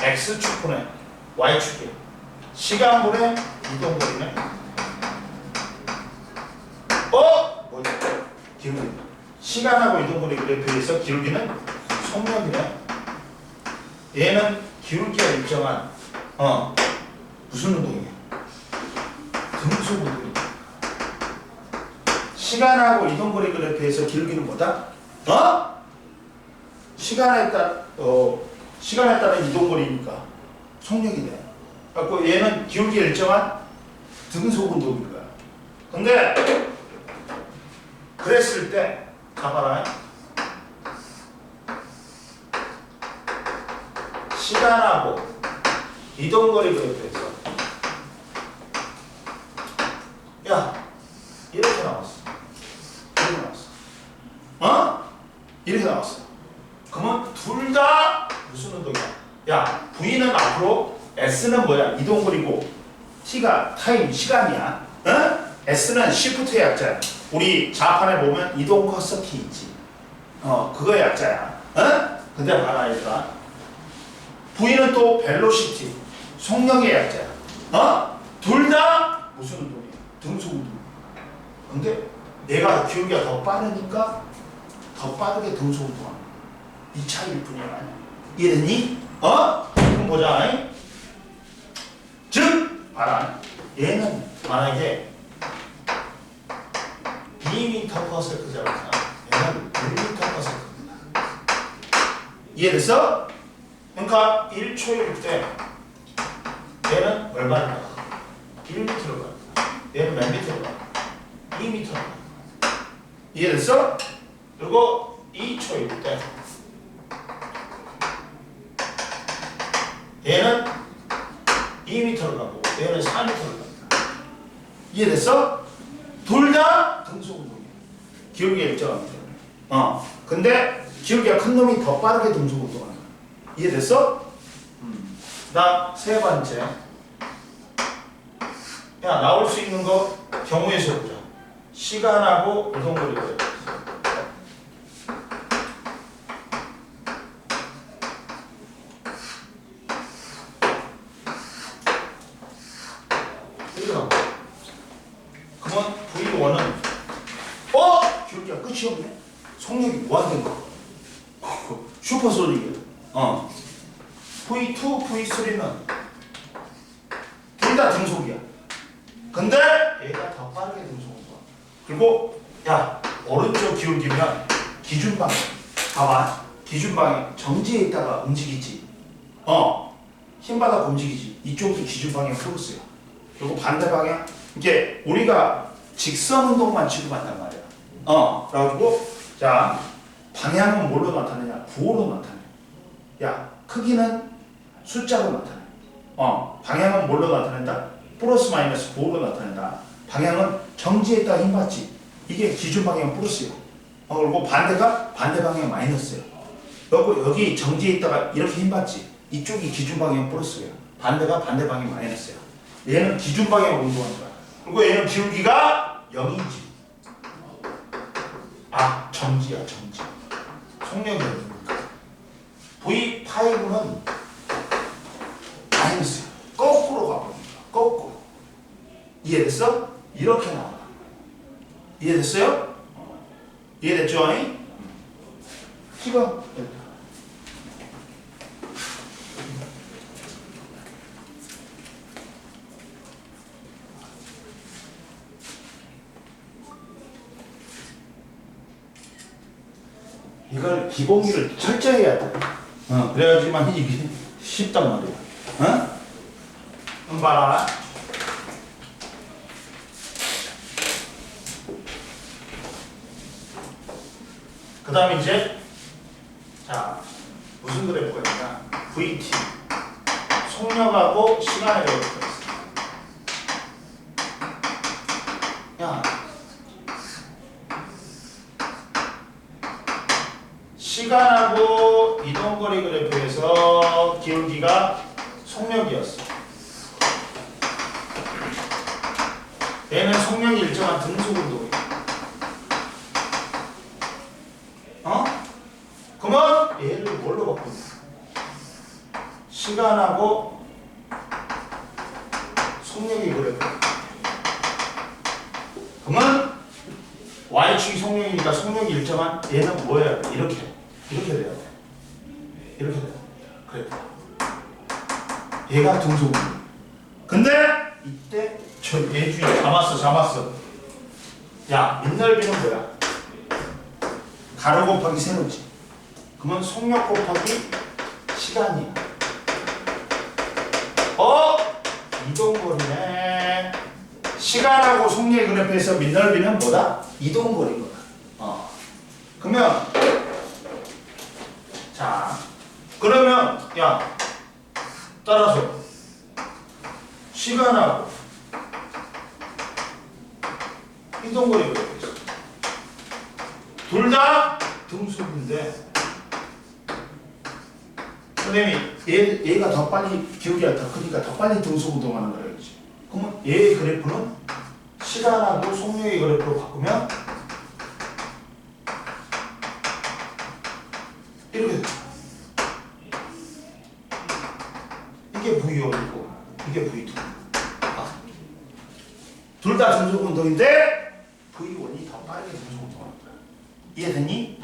x축분의 y축이야. 시간분의 이동거리네. 뭐지? 기울기. 시간하고 이동거리 그래프에서 기울기는 속력이네. 얘는 기울기가 일정한 무슨 운동이야? 등속 운동이야. 시간하고 이동거리 그래프에서 기울기는 뭐다? 시간에 따른 이동거리니까 속력이 돼. 그래서 얘는 기울기가 일정한 등속 운동인 거야. 근데 그랬을 때 가봐라. 시간하고 이동거리 그래프에서 야 이렇게 나왔어. 이렇게 나왔어. 그러면 둘 다 무슨 운동이야? 야 V는 앞으로, S는 뭐야? 이동거리고 T가 타임 시간이야. S는 시프트의 약자야. 우리 자판에 보면 이동 커서 T 있지. 그거의 약자야. 근데 봐라 얘들아. V는 또 벨로시티, 속력의 약자야. 둘 다 무슨 운동이야? 등속 운동. 근데 내가 기울기가 더 빠르니까 더 빠르게 등속 운동하는 거야. 이 차이일 뿐이야. 이해됐니? 그럼 보자. 즉 봐라. 얘는 만약에 2m/s잖아. 얘는 1m/s입니다. 이해됐어? 그러니까 1초일 때 얘는 얼마나 가? 1m로 가. 얘는 몇 m로 가? 2m로 가. 이해됐어? 그리고 2초일 때 얘는 2m로 가고 얘는 4m로 갑니다. 이해됐어? 둘 다 등속운동이야. 기울기가 일정합니다. 근데 기울기가 큰 놈이 더 빠르게 등속운동하는 거야. 이해됐어? 나 세 번째. 야, 나올 수 있는 거 경우의 수 보자. 시간하고 이동거리가 있어. 그러면 V1은 기울기가 끝이 없네. 속력이 무한된 거. 슈퍼소닉이야. V2, V3는 둘 다 등속이야. 근데 얘가 더 빠르게 등속한 거야. 그리고 야, 오른쪽 기울기면 기준 방향. 봐봐. 기준 방향 정지에 있다가 움직이지. 힘받아 움직이지. 이쪽도 기준 방향 플러스야. 그리고 반대 방향. 이게 우리가 직선 운동만 취급한단 말이야. 그래가지고 자, 방향은 뭘로 나타내냐? 부호로 나타내. 야, 크기는 숫자로 나타내. 방향은 뭘로 나타낸다? 플러스 마이너스 부호로 나타낸다. 방향은 정지에 있다 힘받지. 이게 기준 방향 플러스요. 그리고 반대가 반대 방향 마이너스예요. 그리고 여기 정지에 있다가 이렇게 힘받지. 이쪽이 기준 방향 플러스예요. 반대가 반대 방향 마이너스야. 얘는 기준 방향으로 운동하는 거야. 그리고 얘는 기울기가 0이지. 정지야, 정지. 속력이 0이니까. V5는 마이너스야. 거꾸로 가버립니다. 거꾸로. 이해됐어? 이렇게 나와. 이해됐어요? 이해됐죠? 시간. 이걸 기본기를 철저히 해야 돼. 그래야지만 이게 쉽단 말이야. 봐라. 그 다음에 이제 자, 무슨 그래프가 있냐? VT 속력하고 시간의 그래프가 있어. 야, 시간하고 이동거리 그래프에서 기울기가 속력이었어. 얘는 속력이 일정한 등속운동이야. 그러면 얘를 뭘로 바꾸냐? 시간하고 속력이 그래프. 그러면 Y축이 속력이니까 속력이 일정한 얘는 뭐야? 이렇게 돼야 돼. 이렇게 돼야 돼. 그래프. 얘가 등속운동. 근데 이때 얘 중에 잡았어. 야, 밑넓이는 뭐야? 가로 곱하기 세로지. 그러면 속력 곱하기 시간이야. 이동거리네. 시간하고 속력의 그래프에서 밑넓이는 뭐다? 이동거리인 거다. 그러면 자, 그러면 야, 따라서 시간하고 이동거리 그래프 둘 다 등속인데 선생님이 얘가 더 빨리 기울기가 더 크니까 더 빨리 등속 운동하는 거라 그러지. 그러면 얘의 그래프는 시간하고 속력의 그래프로 바꾸면 이렇게 돼. 이게 V1이고 이게 V2. 둘 다 등속 운동인데 V1이 더 빠르게 등속 운동하는 거야. 이해됐니?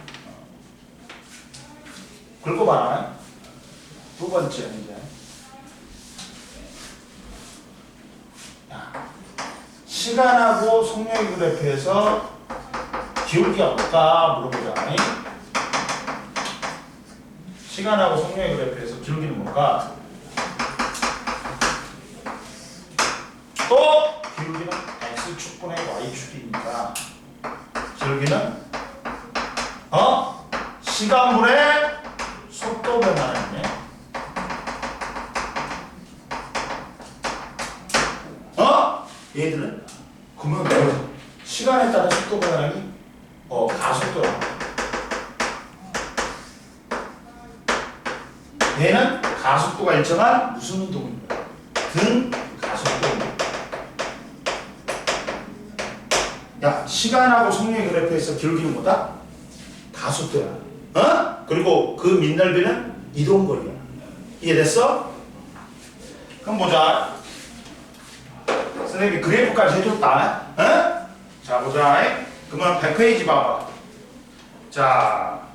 긁어봐라. 두 번째 이제. 시간하고 속력의 그래프에서 기울기가 뭘까 물어보자. 시간하고 속력의 그래프에서 기울기는 뭘까? 또 기울기는 x축분의 y축이니까 기울기는 시간분의 속도 변화네. 얘들은 그러면 뭐지? 시간에 따른 속도 변화량이 가속도야. 얘는 가속도가 일정한 무슨 운동인 거야? 등 가속도. 야, 시간하고 속력의 그래프에서 기울기는 뭐다? 가속도야. 그리고 그 밑넓이는 이동거리야. 이해됐어? 그럼 보자. 선생님이 그래프까지 해줬다. 자, 보자. 그러면 100페이지 봐봐. 자.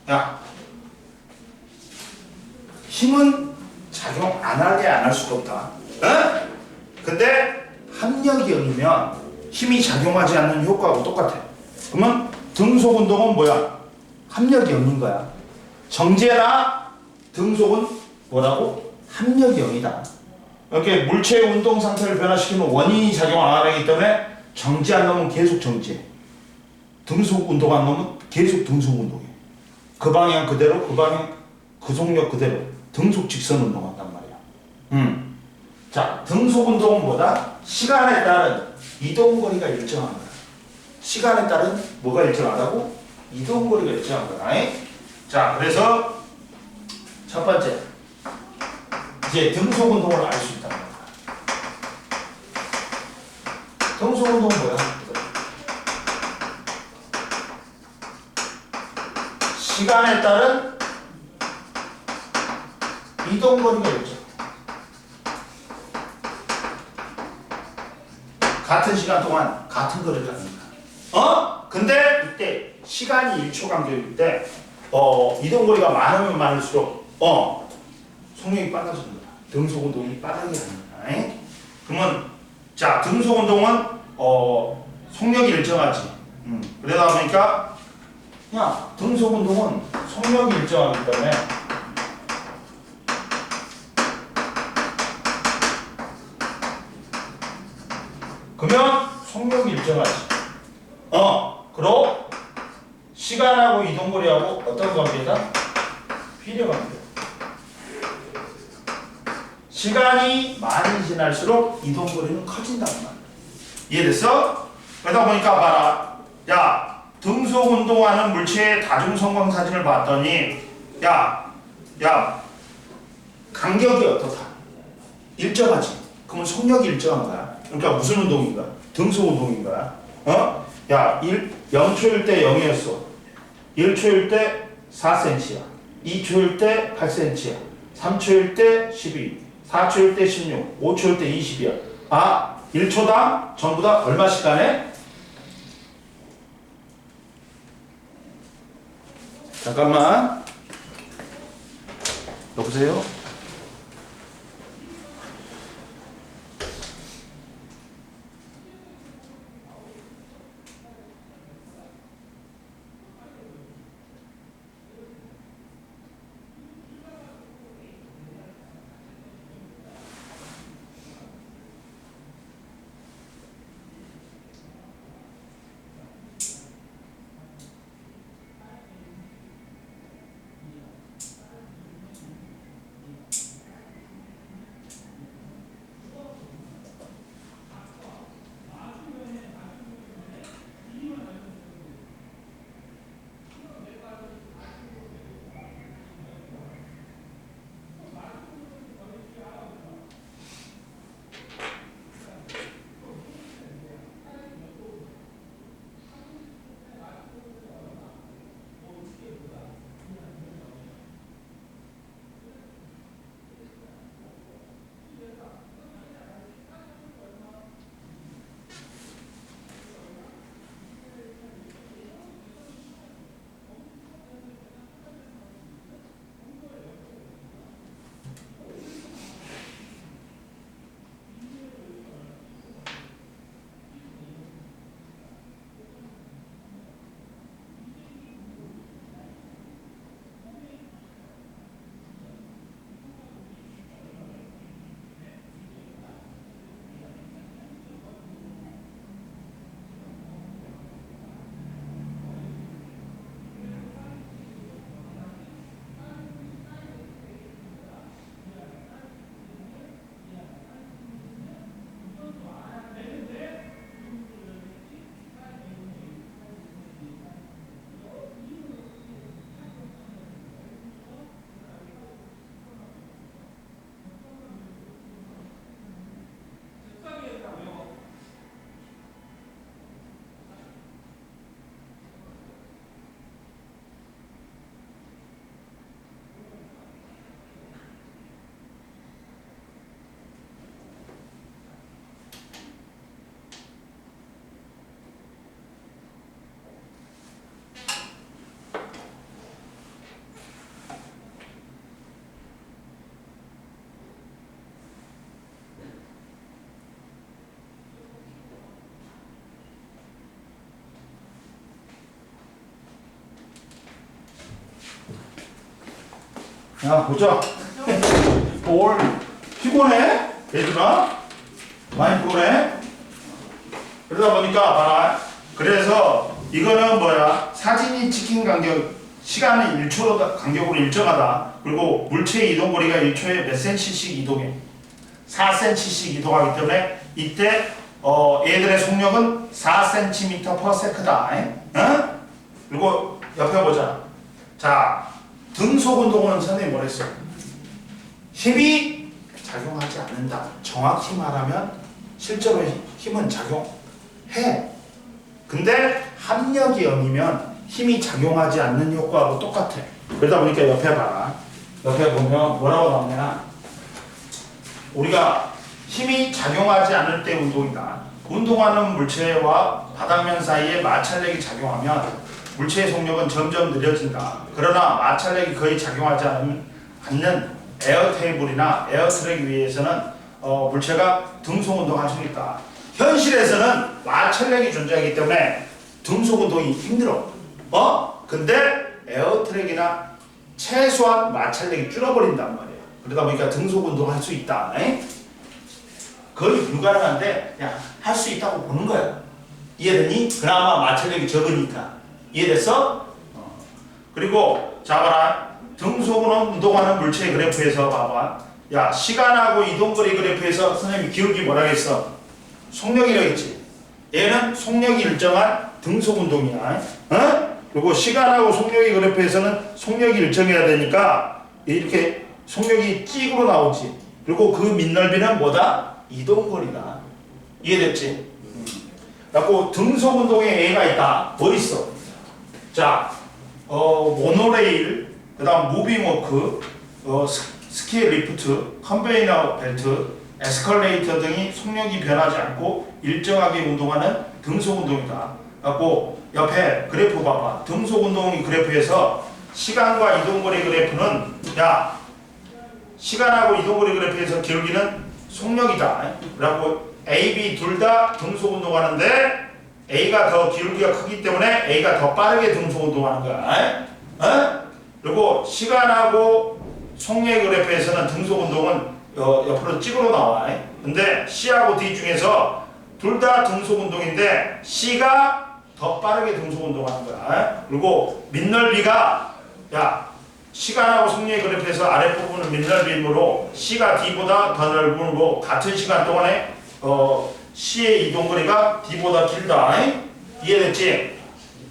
야. 힘은 작용 안 하게 안 할 수가 없다. 근데 합력이 0이면 힘이 작용하지 않는 효과하고 똑같아. 그러면 등속 운동은 뭐야? 합력이 0인 거야. 정제나 등속은 뭐라고? 합력이 0이다. 이렇게 물체의 운동 상태를 변화시키는 원인이 작용 안 하기 때문에 정지한 놈은 계속 정지. 등속 운동한 놈은 계속 등속 운동해. 그 방향 그대로, 그 방향, 그 속력 그대로 등속 직선 운동한단 말이야. 자, 등속 운동은 뭐다? 시간에 따른 이동거리가 일정한 거야. 시간에 따른 뭐가 일정하다고? 이동거리가 일정한 거야. 자, 그래서 첫 번째 이제 등속 운동을 알 수 있다는 거야. 등속 운동은 뭐야? 시간에 따른 이동거리가 일정. 같은 시간 동안 같은 거리를 가는 거야. 근데 이때 시간이 1초 간격일 때 이동거리가 많으면 많을수록 속력이 빨라지는 거야. 등속 운동이 빠르게 하는 거야. 그러면 자, 등속 운동은 속력이 일정하지. 그러다 보니까 야, 등속 운동은 속력이 일정하기 때문에 그러면 속력이 일정하지. 그리고 시간하고 이동거리하고 어떤 관계다? 비례 관계. 시간이 많이 지날수록 이동거리는 커진단 말이야. 이해됐어? 그러다 보니까 봐라. 야, 등속 운동하는 물체의 다중성광 사진을 봤더니 야, 간격이 어떻다? 일정하지. 그러면 속력이 일정한 거야. 그러니까 무슨 운동인 거야? 등속 운동인 거야. 야, 0초일 때 0이었어. 1초일 때 4cm야. 2초일 때 8cm야. 3초일 때 12. 4초일 때 16. 5초일 때 20이야. 1초당 전부 다 얼마씩 가네? 잠깐만. 여보세요? 야 보자. 뭘 피곤해? 얘들아 많이 피곤해? 그러다 보니까 봐라. 그래서 이거는 뭐야? 사진이 찍힌 간격 시간은 1초로 간격으로 일정하다. 그리고 물체의 이동 거리가 1초에 몇 cm씩 이동해? 4cm씩 이동하기 때문에 이때 얘들의 속력은 4cm/s다. 그리고 옆에 보자. 자, 등속 운동은 선생님이 뭐랬어? 힘이 작용하지 않는다. 정확히 말하면 실제로 힘은 작용해. 근데 합력이 0이면 힘이 작용하지 않는 효과하고 똑같아. 그러다 보니까 옆에 봐라. 옆에 보면 뭐라고 나오냐. 우리가 힘이 작용하지 않을 때 운동이다. 운동하는 물체와 바닥면 사이에 마찰력이 작용하면 물체의 속력은 점점 느려진다. 그러나 마찰력이 거의 작용하지 않는 에어테이블이나 에어트랙 위에서는 물체가 등속 운동할 수 있다. 현실에서는 마찰력이 존재하기 때문에 등속 운동이 힘들어. 근데 에어트랙이나 최소한 마찰력이 줄어버린단 말이야. 그러다 보니까 등속 운동을 할 수 있다. 거의 불가능한데 할 수 있다고 보는 거야. 이해되니? 그나마 마찰력이 적으니까. 이해됐어? 그리고 자 봐라. 등속은 운동하는 물체의 그래프에서 봐봐. 야, 시간하고 이동거리 그래프에서 선생님이 기울기 뭐라 했어? 속력이라고 했지. 얘는 속력이 일정한 등속 운동이야. 그리고 시간하고 속력의 그래프에서는 속력이 일정해야 되니까 이렇게 속력이 찍으로 나오지. 그리고 그 밑넓이는 뭐다? 이동거리다. 이해됐지? 그래갖고 등속 운동에 A가 있다. 뭐 있어? 자, 모노레일, 그 다음 무빙워크, 스키 리프트, 컨베이너 벨트, 에스컬레이터 등이 속력이 변하지 않고 일정하게 운동하는 등속 운동이다. 그래갖고 옆에 그래프 봐봐. 등속 운동 그래프에서 시간과 이동거리 그래프는 시간하고 이동거리 그래프에서 기울기는 속력이다. 그래갖고 A, B 둘 다 등속 운동하는데 A가 더 기울기가 크기 때문에 A가 더 빠르게 등속 운동하는 거야. 그리고 시간하고 속력의 그래프에서는 등속 운동은 옆으로 찍으로 나와. 근데 C하고 D 중에서 둘 다 등속 운동인데 C가 더 빠르게 등속 운동하는 거야. 그리고 밑넓이가 시간하고 속력의 그래프에서 아랫부분은 밑넓이므로 C가 D보다 더 넓고 같은 시간 동안에 C의 이동거리가 D보다 길다. 이해됐지?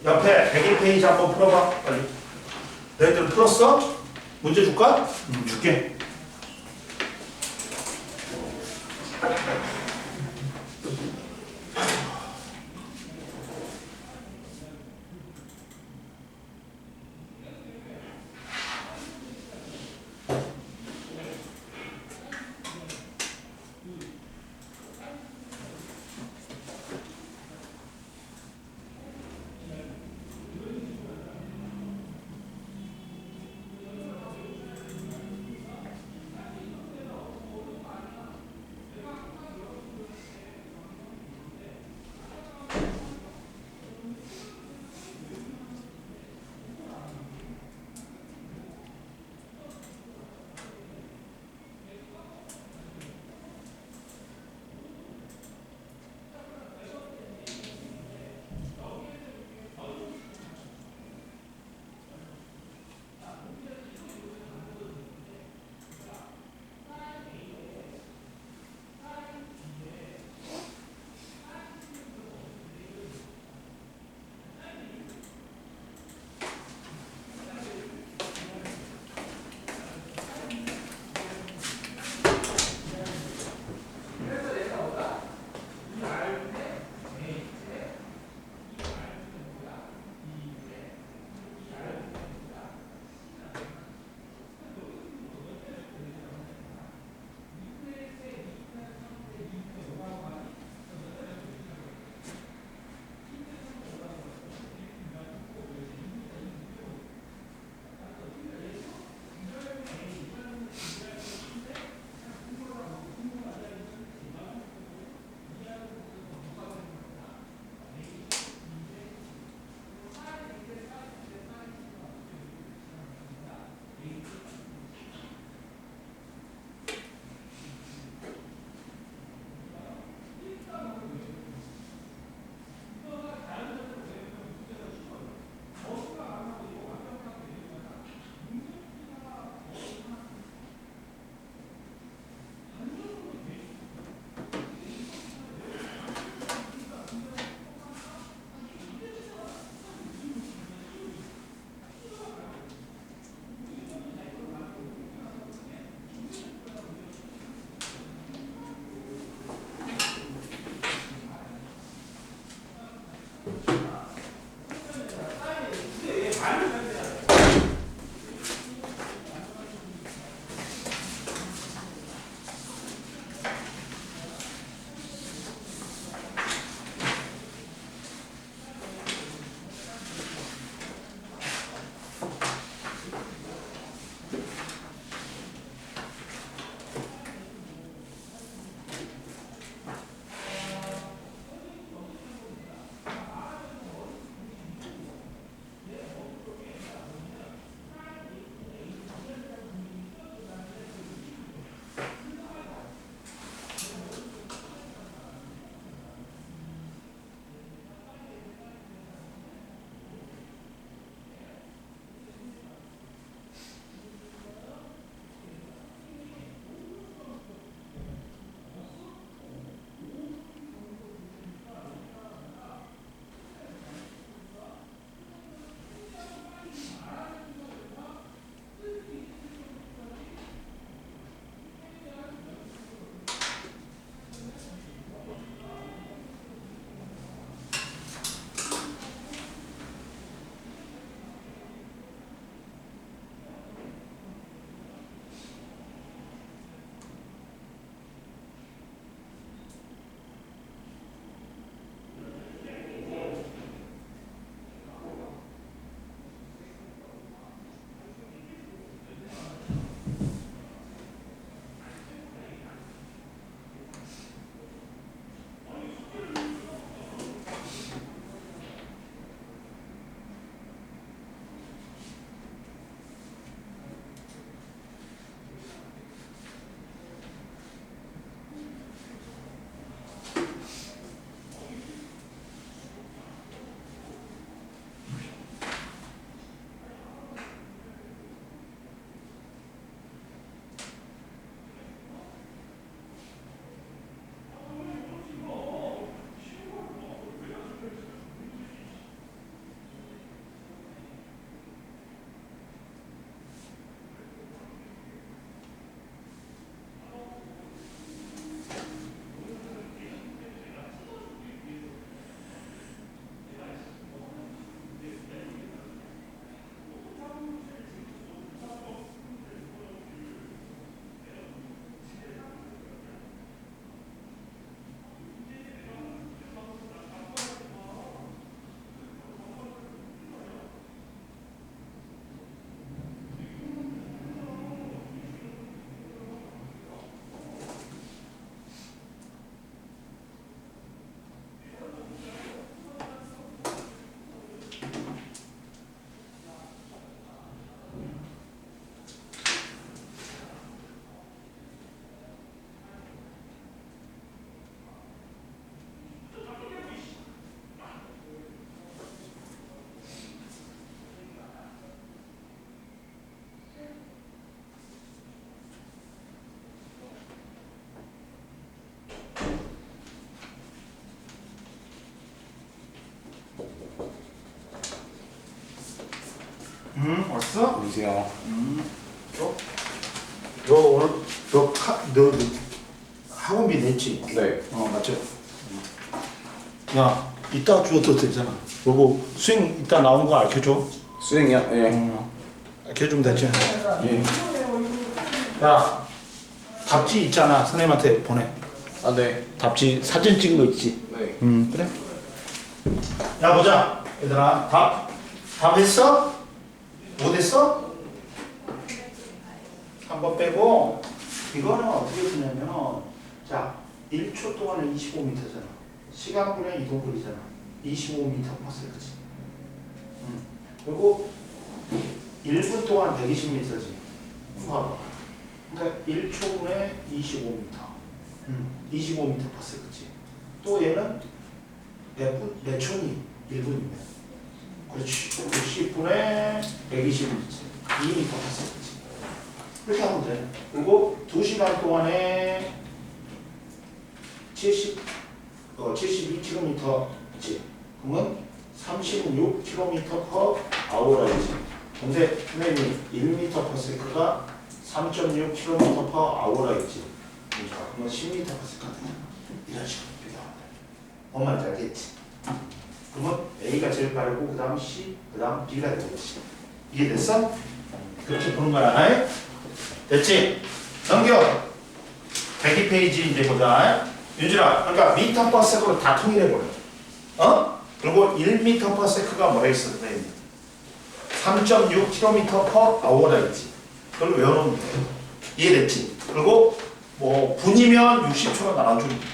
옆에 101페이지 한번 풀어봐. 빨리. 너희들 풀었어? 문제 줄까? 줄게. 왔어? 보세요. 너 오늘 너 학원비 냈지? 네. 맞죠? 야, 이따 줘도 되잖아. 그리고 수행 이따 나온 거 알려줘. 수행이요? 예. 알려주면 되지. 예. 야, 답지 있잖아. 선생님한테 보내. 아, 네. 답지 사진 찍은 거 있지? 네. 그래. 야, 보자. 얘들아, 답 했어? 못 했어? 3번 빼고, 이거는 어떻게 쓰냐면, 자, 1초 동안에 25m잖아. 시간분의 이동거리잖아. 25m/s지. 그리고 1분 동안 120m지. 봐봐. 그러니까 1초분에 25m. 25m/s지. 또 얘는 몇 초니? 1분이면. 그렇지. 90분에 120m. 2m/s지. 이렇게 하면 돼. 그리고 2시간 동안에 72km지. 그러면 36km/h이지. 근데 선생님이 1m/s가 3.6km/h이지. 그러면 10m/s가 되잖아. 이런 식으로 비교하면 돼. 뭔 말인지 알겠지? 그러면 A가 제일 빠르고 그 다음 C, 그 다음 B가 되겠지. 이해됐어? 그렇게 보는 거야. 됐지? 넘겨. 102페이지 이제 보자. 윤준아, 그러니까 미터/s로 다 통일해버려. 그리고 1m/s가 뭐라 했어? 3.6km/h라 했지. 그걸 외워놓으면 돼. 이해됐지? 그리고 뭐 분이면 60초가 나눠주는 거야.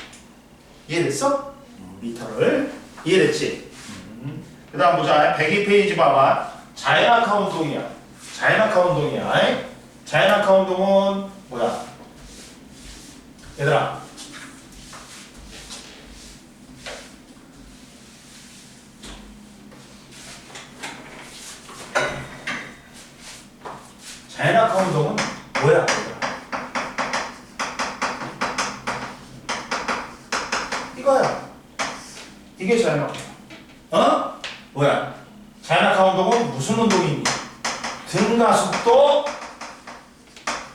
이해됐어? 미터를. 이해됐지? 그 다음 보자. 102페이지 봐봐. 자연학화 운동이야. 자연학화 운동이야. 자연학화 운동은 뭐야? 얘들아. 자연학화 운동은 뭐야? 얘들아? 이거야. 이게 자연학화. 뭐야? 자연학화 운동은 무슨 운동이니? 등가속도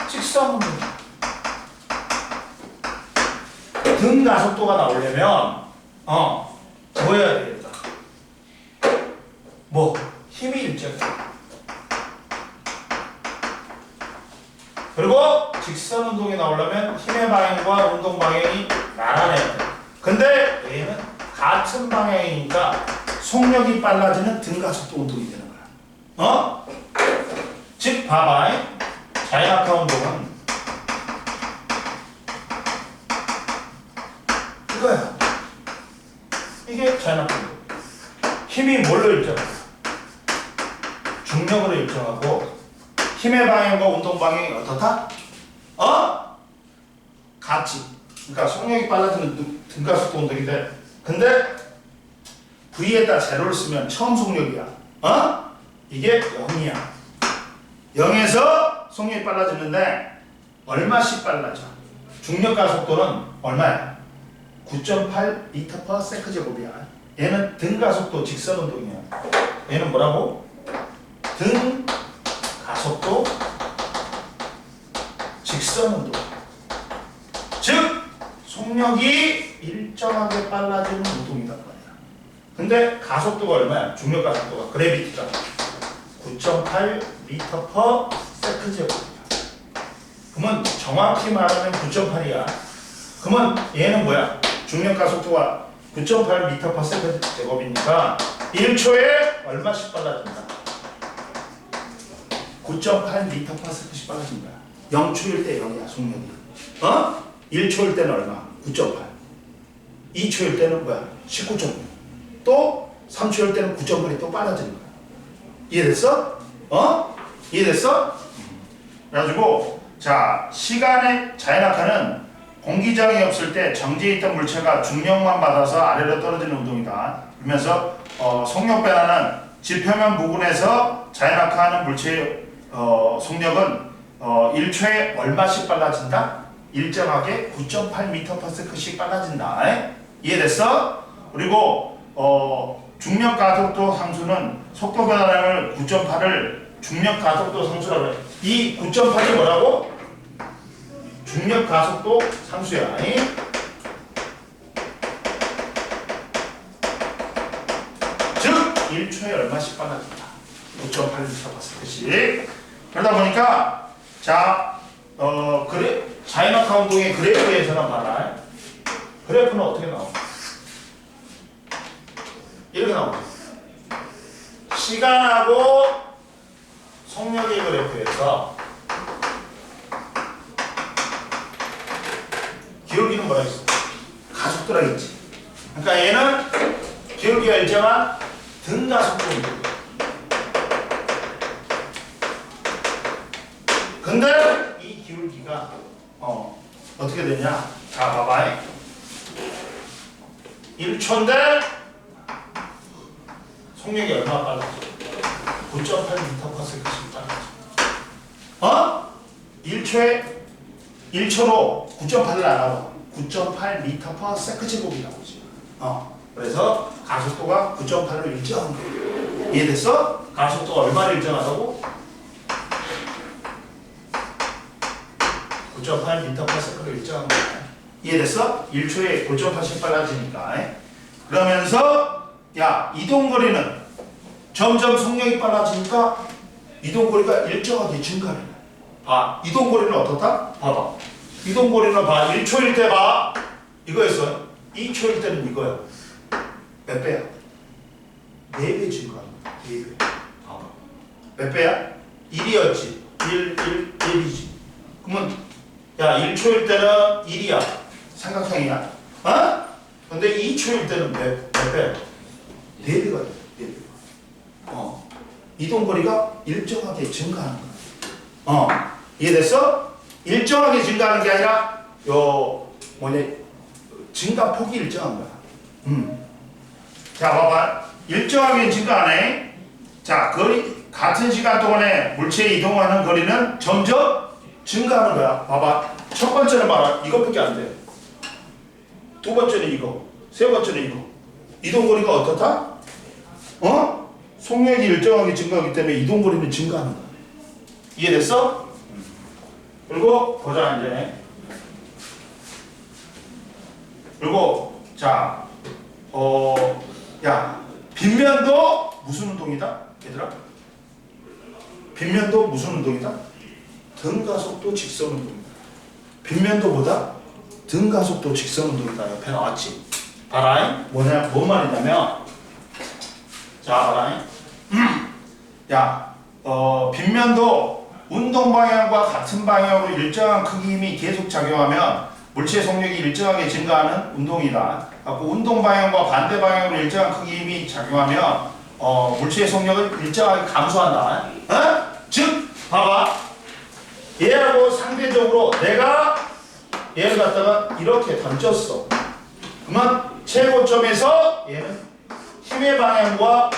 직선 운동이야. 등가속도가 나오려면 뭐 해야 되겠다? 뭐? 힘이 일정해. 그리고 직선 운동이 나오려면 힘의 방향과 운동 방향이 나란해야 돼. 근데 얘는 같은 방향이니까 속력이 빨라지는 등가속도 운동이 되는 거야. 즉 봐봐. 자연학화 운동은 이거야. 이게 자연학화 운동. 힘이 뭘로 일정해? 중력으로 일정하고 힘의 방향과 운동 방향이 어떻다? 같이. 그러니까 속력이 빨라지는 등가속도 운동인데, 근데 V에다 제로를 쓰면 처음 속력이야. 이게 0이야. 0에서 속력이 빨라지는데 얼마씩 빨라져? 중력 가속도는 얼마야? 9.8m/s 제곱이야. 얘는 등가속도 직선 운동이야. 얘는 뭐라고? 등 가속도 직선 운동. 즉 속력이 일정하게 빨라지는 운동이란 말이야. 근데 가속도가 얼마야? 중력 가속도가 그래비티가 9.8m/s 제곱이야. 그러면 정확히 말하면 9.8이야. 그러면 얘는 뭐야? 중력 가속도가 9.8m/s 제곱이니까 1초에 얼마씩 빨라진다? 9.8m/s씩 빨라진다. 0초일 때 0이야, 속력이. 1초일 때는 얼마? 9.8. 2초일 때는 뭐야? 19.6. 또 3초일 때는 9.8이 또 빨라지는 거야. 이해됐어? 이해됐어? 그래가지고 자, 시간의 자연학화는 공기저항이 없을 때 정지해 있던 물체가 중력만 받아서 아래로 떨어지는 운동이다. 그러면서 속력 변화는 지표면 부근에서 자연학화하는 물체의 속력은 1초에 얼마씩 빨라진다? 일정하게 9.8m/s씩 빨라진다. 이해됐어? 그리고 중력 가속도 함수는 속도 변화량을 9.8을 중력 가속도 상수라고 해. 이 9.8이 뭐라고? 중력 가속도 상수야. 즉 1초에 얼마씩 빨라진다. 5.8m/s씩. 그러다 보니까 자, 그래 자이마카 운동의 그래프에서는 봐라. 그래프는 어떻게 나와? 이렇게 나와. 시간하고 속력의 그래프에서 기울기는 뭐라 했어? 가속도라겠지. 그러니까 얘는 기울기가 일정한 등가속도인 거야. 근데 이 기울기가 어떻게 되냐? 자, 봐봐. 1초인데 속력이 얼마나 빨라져? 9.8m/s씩 빨라져. 1초로 9.8을 안 하고 9.8m/s제곱이 나오지. 그래서 가속도가 9.8을 일정한 거야. 이해됐어? 가속도가 얼마를 일정하다고? 9.8m/s를 일정한 거야. 이해됐어? 1초에 9.8씩 빨라지니까. 그러면서 야, 이동거리는 점점 속력이 빨라지니까 이동거리가 일정하게 증가해. 봐, 이동거리는 어떻다? 봐봐. 이동거리는 봐, 1초일 때 봐. 이거였어. 2초일 때는 이거야. 몇 배야? 4배 증가한다. 4배. 봐봐. 몇 배야? 1이었지. 1이지. 그러면 야, 1초일 때는 1이야. 삼각형이야. 근데 2초일 때는 몇 배야? 4배가 돼. 4배가. 이동거리가 일정하게 증가하는 거야. 이해됐어? 일정하게 증가하는 게 아니라 증가폭이 일정한 거야. 자, 봐봐. 일정하게 증가하네. 자, 같은 시간 동안에 물체에 이동하는 거리는 점점 증가하는 거야. 봐봐. 첫 번째는 봐라. 이것밖에 안 돼. 두 번째는 이거. 세 번째는 이거. 이동거리가 어떻다? 속력이 일정하게 증가하기 때문에 이동거리는 증가하는 거야. 이해됐어? 그리고 보자 이제. 그리고 자, 야, 빗면도 무슨 운동이다? 얘들아? 빗면도 무슨 운동이다? 등가속도 직선 운동이다. 빗면도보다 등가속도 직선 운동이다. 옆에 나왔지? 봐라. 뭔 말이냐면, 자, 봐라. 야, 빗면도 운동 방향과 같은 방향으로 일정한 크기 힘이 계속 작용하면 물체 속력이 일정하게 증가하는 운동이다. 운동 방향과 반대 방향으로 일정한 크기 힘이 작용하면 물체의 속력을 일정하게 감소한다. 즉, 봐봐. 얘하고 상대적으로 내가 얘를 갖다가 이렇게 던졌어. 그러면 최고점에서 얘는 힘의 방향과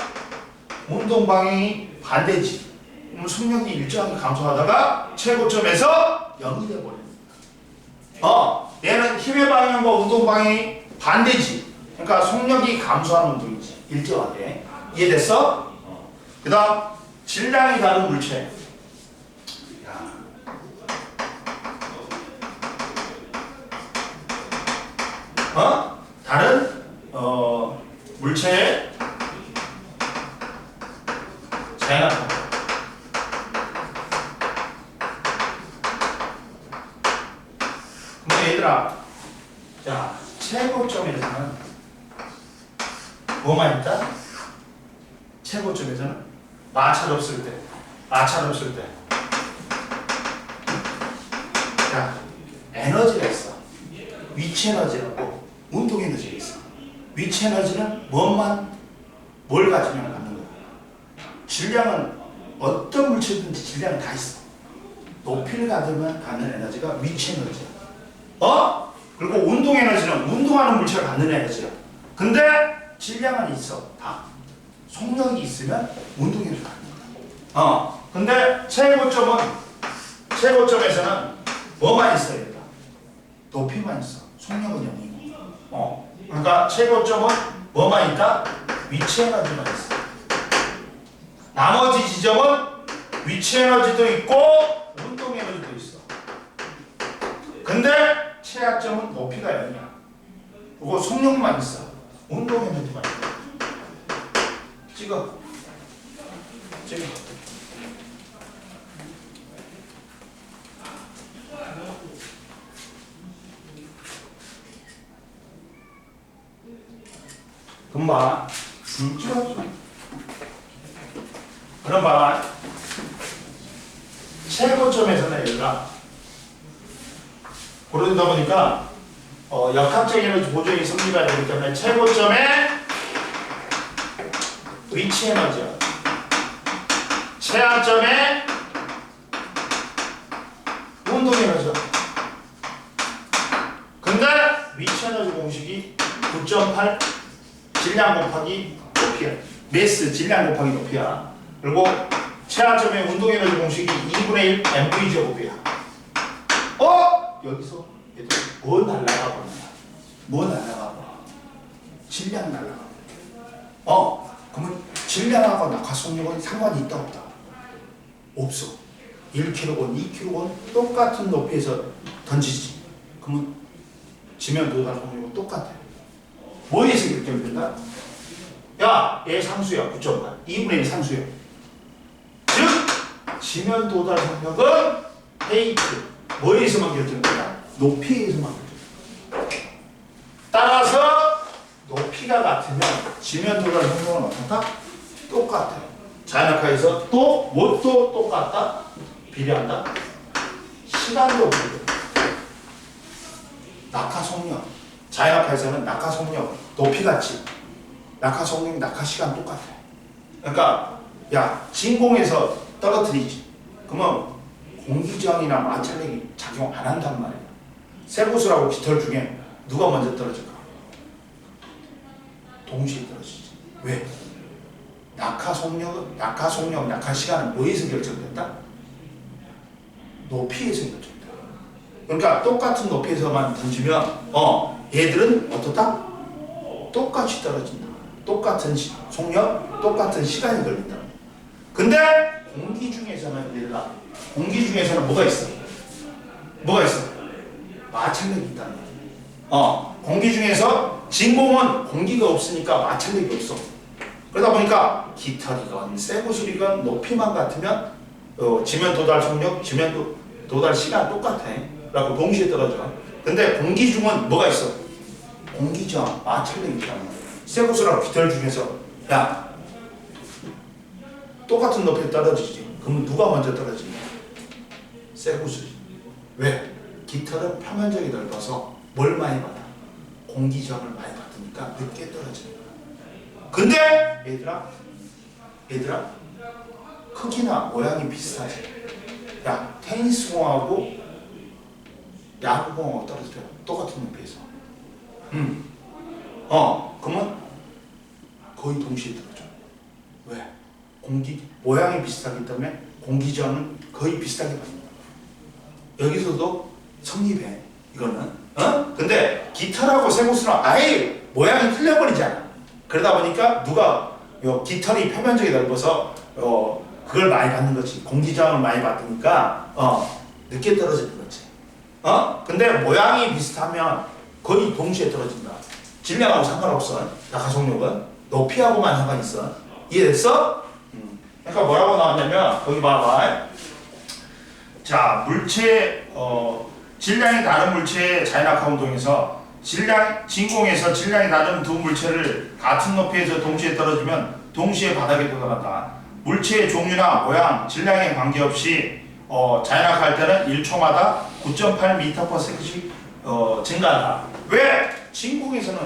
운동 방향이 반대지. 그럼 속력이 일정하게 감소하다가 최고점에서 0이 돼버립니다. 얘는 힘의 방향과 운동 방향이 반대지. 그러니까 속력이 감소하는 운동이지. 일정하게. 이해됐어? 그 다음 질량이 다른 물체. 다른 물체의 자연학적. 근데 얘들아, 자, 최고점에서는 뭐만 있다? 최고점에서는 마찰 없을 때. 자, 에너지가 있어. 위치 에너지라고 운동 에너지가 있어. 위치 에너지는 뭘 가지면 갖는 거야. 질량은 어떤 물체든지 질량은 다 있어. 높이를 가지면 갖는 에너지가 위치 에너지야. 그리고 운동 에너지는 운동하는 물체가 갖는 에너지야. 근데 질량은 있어. 다. 속력이 있으면 운동 에너지가 갖는 거야. 근데 최고점에서는 뭐만 있어야 된다. 높이만 있어. 속력은 0이고. 그러니까 최고점은 뭐만 있다? 위치 에너지만 있어. 나머지 지점은 위치 에너지도 있고 운동 에너지도 있어. 근데 체하점은 높이가 0이야. 그리고 속력만 있어. 운동 에너지만 있어. 찍어. 금방 찍어. 그럼 봐. 최고점에서는 얘가 그러다 보니까 역학적 에너지 보존이 성립해야 되기 때문에 최고점의 위치 에너지야. 최하점의 운동 에너지야. 근데 위치 에너지 공식이 9.8 질량 곱하기 높이야. 매스 질량 곱하기 높이야. 그리고 최하점의 운동 에너지 공식이 2분의 1 mv 제곱이야. 여기서 얘들 뭐 날라가고 있냐? 뭐 날라가고? 질량 날라가고. 그러면 질량하고 낙하속력은 상관이 있다 없다? 없어. 1kg건 2kg건 똑같은 높이에서 던지지. 그러면 지면 도달 속력은 똑같아. 뭐에서 결정된다? 야, 얘 상수야. 9.8. 2분의 1 상수야. 즉, 지면 도달 속력은 헤이트. 뭐에서만 결정된다? 높이에서만 결정된다. 따라서 높이가 같으면 지면 도달 속력은 어떻다? 똑같아. 자연학화에서 또 뭣도 똑같다? 비례한다? 시간도 비례. 낙하속력. 자연학화에서는 낙하속력, 높이같이 낙하속력, 낙하시간 똑같아. 그러니까 야, 진공에서 떨어뜨리지. 그러면 공기저항이나 마찰력이 작용 안 한단 말이야. 쇠구슬하고 깃털 중에 누가 먼저 떨어질까? 동시에 떨어지지. 왜? 낙하속력, 낙하시간은 뭐에서 결정된다? 높이에서 결정된다. 그러니까 똑같은 높이에서만 던지면 얘들은 어떻다? 똑같이 떨어진다. 똑같은 속력, 똑같은 시간이 걸린다. 근데 공기 중에서는 얘들아, 공기 중에서는 뭐가 있어? 뭐가 있어? 마찰력이 있다는 거야. 공기 중에서 진공은 공기가 없으니까 마찰력이 없어. 그러다 보니까 깃털이건 쇠구슬이건 높이만 같으면 지면 도달 속력, 지면 도달 시간 똑같아. 라고 동시에 떨어져. 근데 공기 중은 뭐가 있어? 공기저항, 마찰력이 있다는 거야. 쇠구슬하고 깃털 중에서 야, 똑같은 높이에 떨어지지. 그러면 누가 먼저 떨어지냐? 쇠구슬. 왜? 깃털은 표면적이 넓어서 뭘 많이 받아? 공기저항을 많이 받으니까 늦게 떨어지는 거야. 근데 얘들아 크기나 모양이 비슷하지. 야, 테니스공하고 야구공하고 떨어져. 똑같은 높이에서. 그러면 거의 동시에 떨어져. 왜? 모양이 비슷하기 때문에 공기저항은 거의 비슷하게 받는 거야. 여기서도 성립해. 이거는. 근데 깃털하고 쇠구슬은 아예 모양이 틀려버리잖아. 그러다 보니까 누가 깃털이 표면적이 넓어서 그걸 많이 받는 거지. 공기저항을 많이 받으니까 늦게 떨어지는 거지. 근데 모양이 비슷하면 거의 동시에 떨어진다. 질량하고 상관없어. 낙하속력은 높이하고만 상관 있어. 이해됐어? 그러니까 뭐라고 나왔냐면 거기 봐봐. 자, 물체 질량이 다른 물체의 자연낙하 운동에서 진공에서 질량이 다른 두 물체를 같은 높이에서 동시에 떨어지면 동시에 바닥에 도달한다. 물체의 종류나 모양, 질량에 관계없이 자연낙하할 때는 1초마다 9.8m/s씩 증가한다. 왜? 진공에서는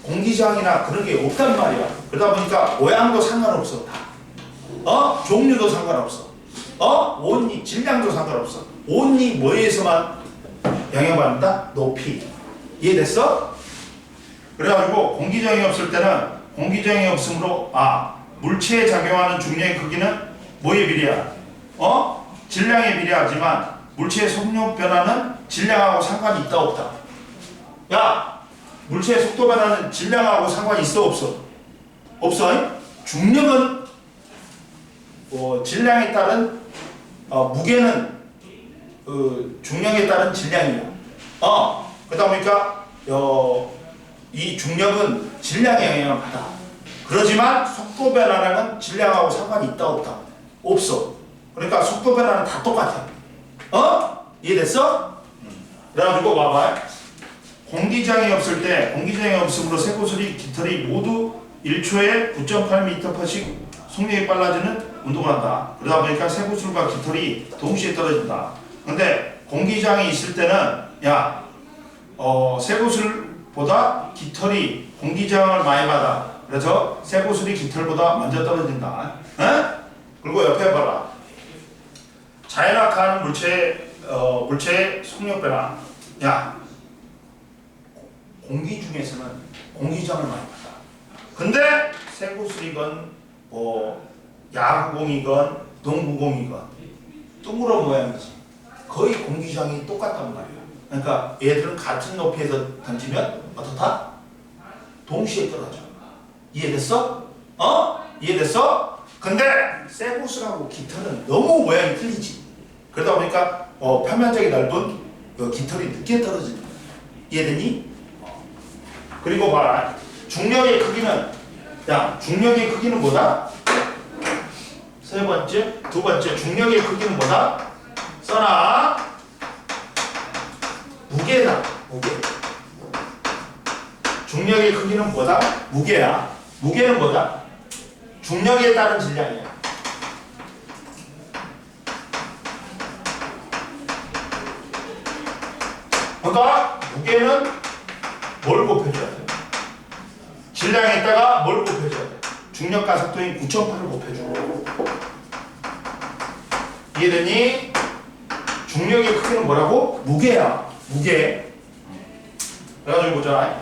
공기저항이나 그런 게 없단 말이야. 그러다 보니까 모양도 상관없어. 다. 종류도 상관없어. 온리, 질량도 상관없어. 온리 뭐에서만 영향받는다? 높이. 이해됐어? 그래가지고 공기저항이 없을 때는 공기저항이 없으므로 물체에 작용하는 중력의 크기는 뭐에 비례야? 질량에 비례하지만 물체의 속력 변화는 질량하고 상관이 있다 없다? 야, 물체의 속도 변화는 질량하고 상관이 있어 없어? 없어? 중력은 질량에 따른 무게는 중력에 따른 질량이야. 그러다 보니까 이 중력은 질량에 영향을 받아. 그러지만 속도 변화량은 질량하고 상관이 있다 없다? 없어. 그러니까 속도 변화는 다 똑같아. 이해됐어? 그래가지고 봐봐. 공기장이 없을 때 공기장이 없음으로 쇠구슬이 깃털이 모두 1초에 9.8m/씩 속력이 빨라지는 운동을 한다. 그러다 보니까 쇠구슬과 깃털이 동시에 떨어진다. 근데 공기장이 있을 때는 쇠구슬보다 깃털이 공기장을 많이 받아. 그래서 쇠구슬이 깃털보다 먼저 떨어진다. 그리고 옆에 봐라. 자연학하는 물체의 속력 변화. 공기 중에서는 공기장을 많이 받아. 근데 쇠구슬이건 야구공이건 농구공이건 둥그런 모양이지. 거의 공기장이 똑같단 말이야. 그러니까 얘들은 같은 높이에서 던지면 어떻다? 동시에 떨어져. 이해됐어? 이해됐어? 근데 쇠구슬하고 깃털은 너무 모양이 틀리지. 그러다 보니까 표면적이 넓은 깃털이 늦게 떨어지는 거야. 이해되니? 그리고 봐라. 중력의 크기는 중력의 크기는 뭐다? 세 번째, 두 번째 중력의 크기는 뭐다? 써놔. 무게다. 무게. 중력의 크기는 뭐다? 무게야. 무게는 뭐다? 중력에 따른 질량이야. 그러니까 무게는 뭘 곱해줘야 돼? 질량에다가 뭘 곱해줘야 돼? 중력과 속도인 9.8을 곱해주고. 이해되니? 중력의 크기는 뭐라고? 무게야. 무게. 그래가지고 보자.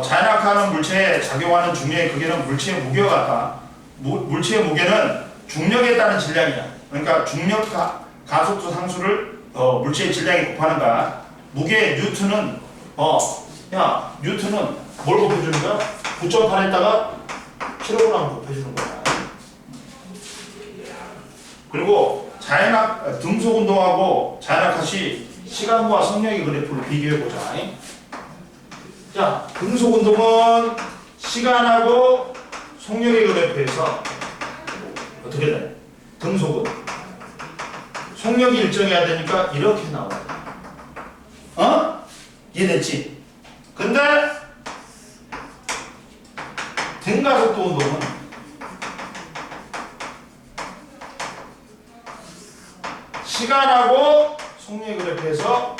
자연학하는 물체에 작용하는 중력의 크기는 물체의 무게와 같다. 물체의 무게는 중력에 따른 질량이야. 그러니까 중력 가속도 상수를 물체의 질량에 곱하는 거야. 무게 뉴턴은 뉴턴은 뭘 곱해주는 거야? 9.8에다가 킬로그램 곱해주는 거야. 그리고 등속 운동하고 자연학하시 시간과 속력의 그래프를 비교해 보자. 자, 등속 운동은 시간하고 속력의 그래프에서 어떻게 돼? 등속은 속력이 일정해야 되니까 이렇게 나와야 돼. 이해됐지? 근데 등가속도 운동은 시간하고 속력의 그래프에서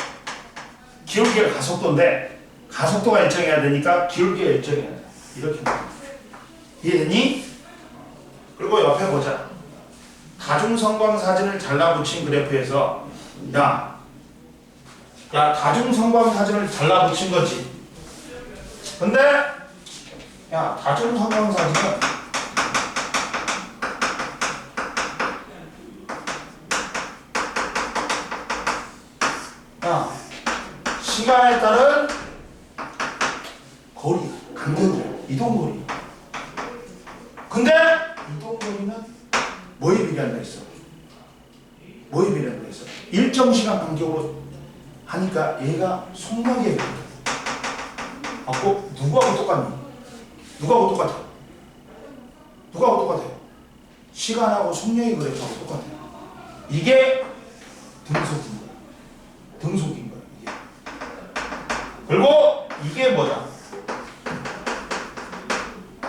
기울기가 가속도인데 가속도가 일정해야 되니까 기울기가 일정해야 돼. 이렇게 나와. 이해됐니? 그리고 옆에 보자. 다중성광 사진을 잘라붙인 그래프에서 다중성광 사진을 잘라붙인 거지. 근데 다중성광 사진은 시간에 따른 거리, 간격이야. 이동거리. 근데 이동거리는 뭐에 비례한다 했어? 뭐에 비례한다 했어? 일정 시간 간격으로 하니까 얘가 속력에 비례해. 누구하고 똑같니? 누구하고 똑같아? 누구하고 똑같아? 시간하고 속력의 그래프하고 똑같아. 이게 등속인 거야. 등속인 거야. 이게. 그리고 이게 뭐다?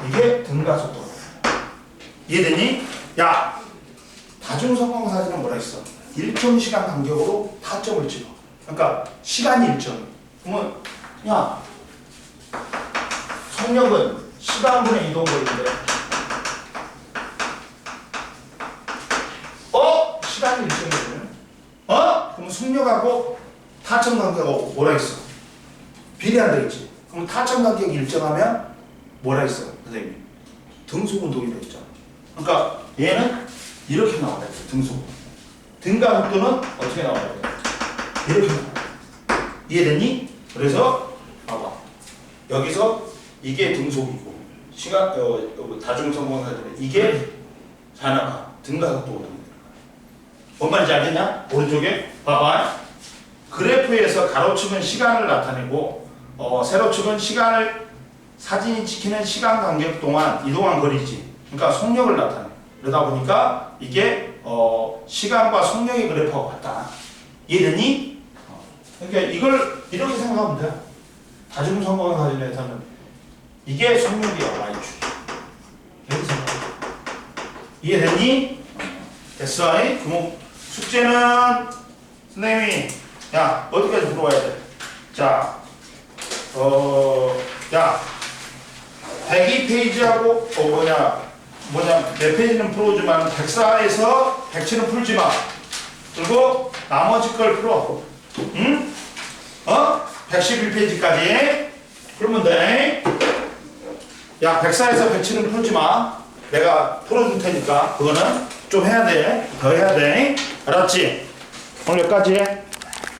이게 등가속도. 이해되니? 다중성광 사진은 뭐라 했어? 일정 시간 간격으로 타점을 찍어. 그러니까 시간이 일정해. 그러면 속력은 시간분의 이동거리인데 시간이 일정해지면 그럼 속력하고 타점 간격하고 뭐라 했어? 비례한다 했지. 그럼 타점 간격이 일정하면 뭐라 했어? 선생님 등속 운동이라고 했잖아. 그러니까 얘는 이렇게 나와야 돼. 등속. 등가 속도는 어떻게 나와야 돼? 이렇게 나와야 돼. 이해됐니? 그래서 봐봐. 여기서 이게 등속이고 시간 다중성광 사진은 이게 자나가. 등가속도가 더욱 늘어나요. 뭔 말인지 알겠냐? 오른쪽에 봐봐. 그래프에서 가로축은 시간을 나타내고 세로축은 시간을 사진이 찍히는 시간 간격 동안 이동한 거리지. 그러니까 속력을 나타내. 그러다 보니까 이게 시간과 속력의 그래프가 같다. 이해되니? 그러니까 이걸 이렇게 생각하면 돼. 다중 성공한 사진에서는 이게 속력이야, y축. 이렇게 생각해. 이해되니? 됐어. 그럼 숙제는 선생님이 야 어디까지 들어와야 돼? 자, 야 102페이지하고 몇 페이지는 풀어주면 104에서 107은 풀지 마. 그리고 나머지 걸 풀어. 응? 111페이지까지 풀면 돼. 야 104에서 107은 풀지 마. 내가 풀어줄 테니까 그거는 좀 해야 돼. 더 해야 돼. 알았지? 오늘 여기까지 해.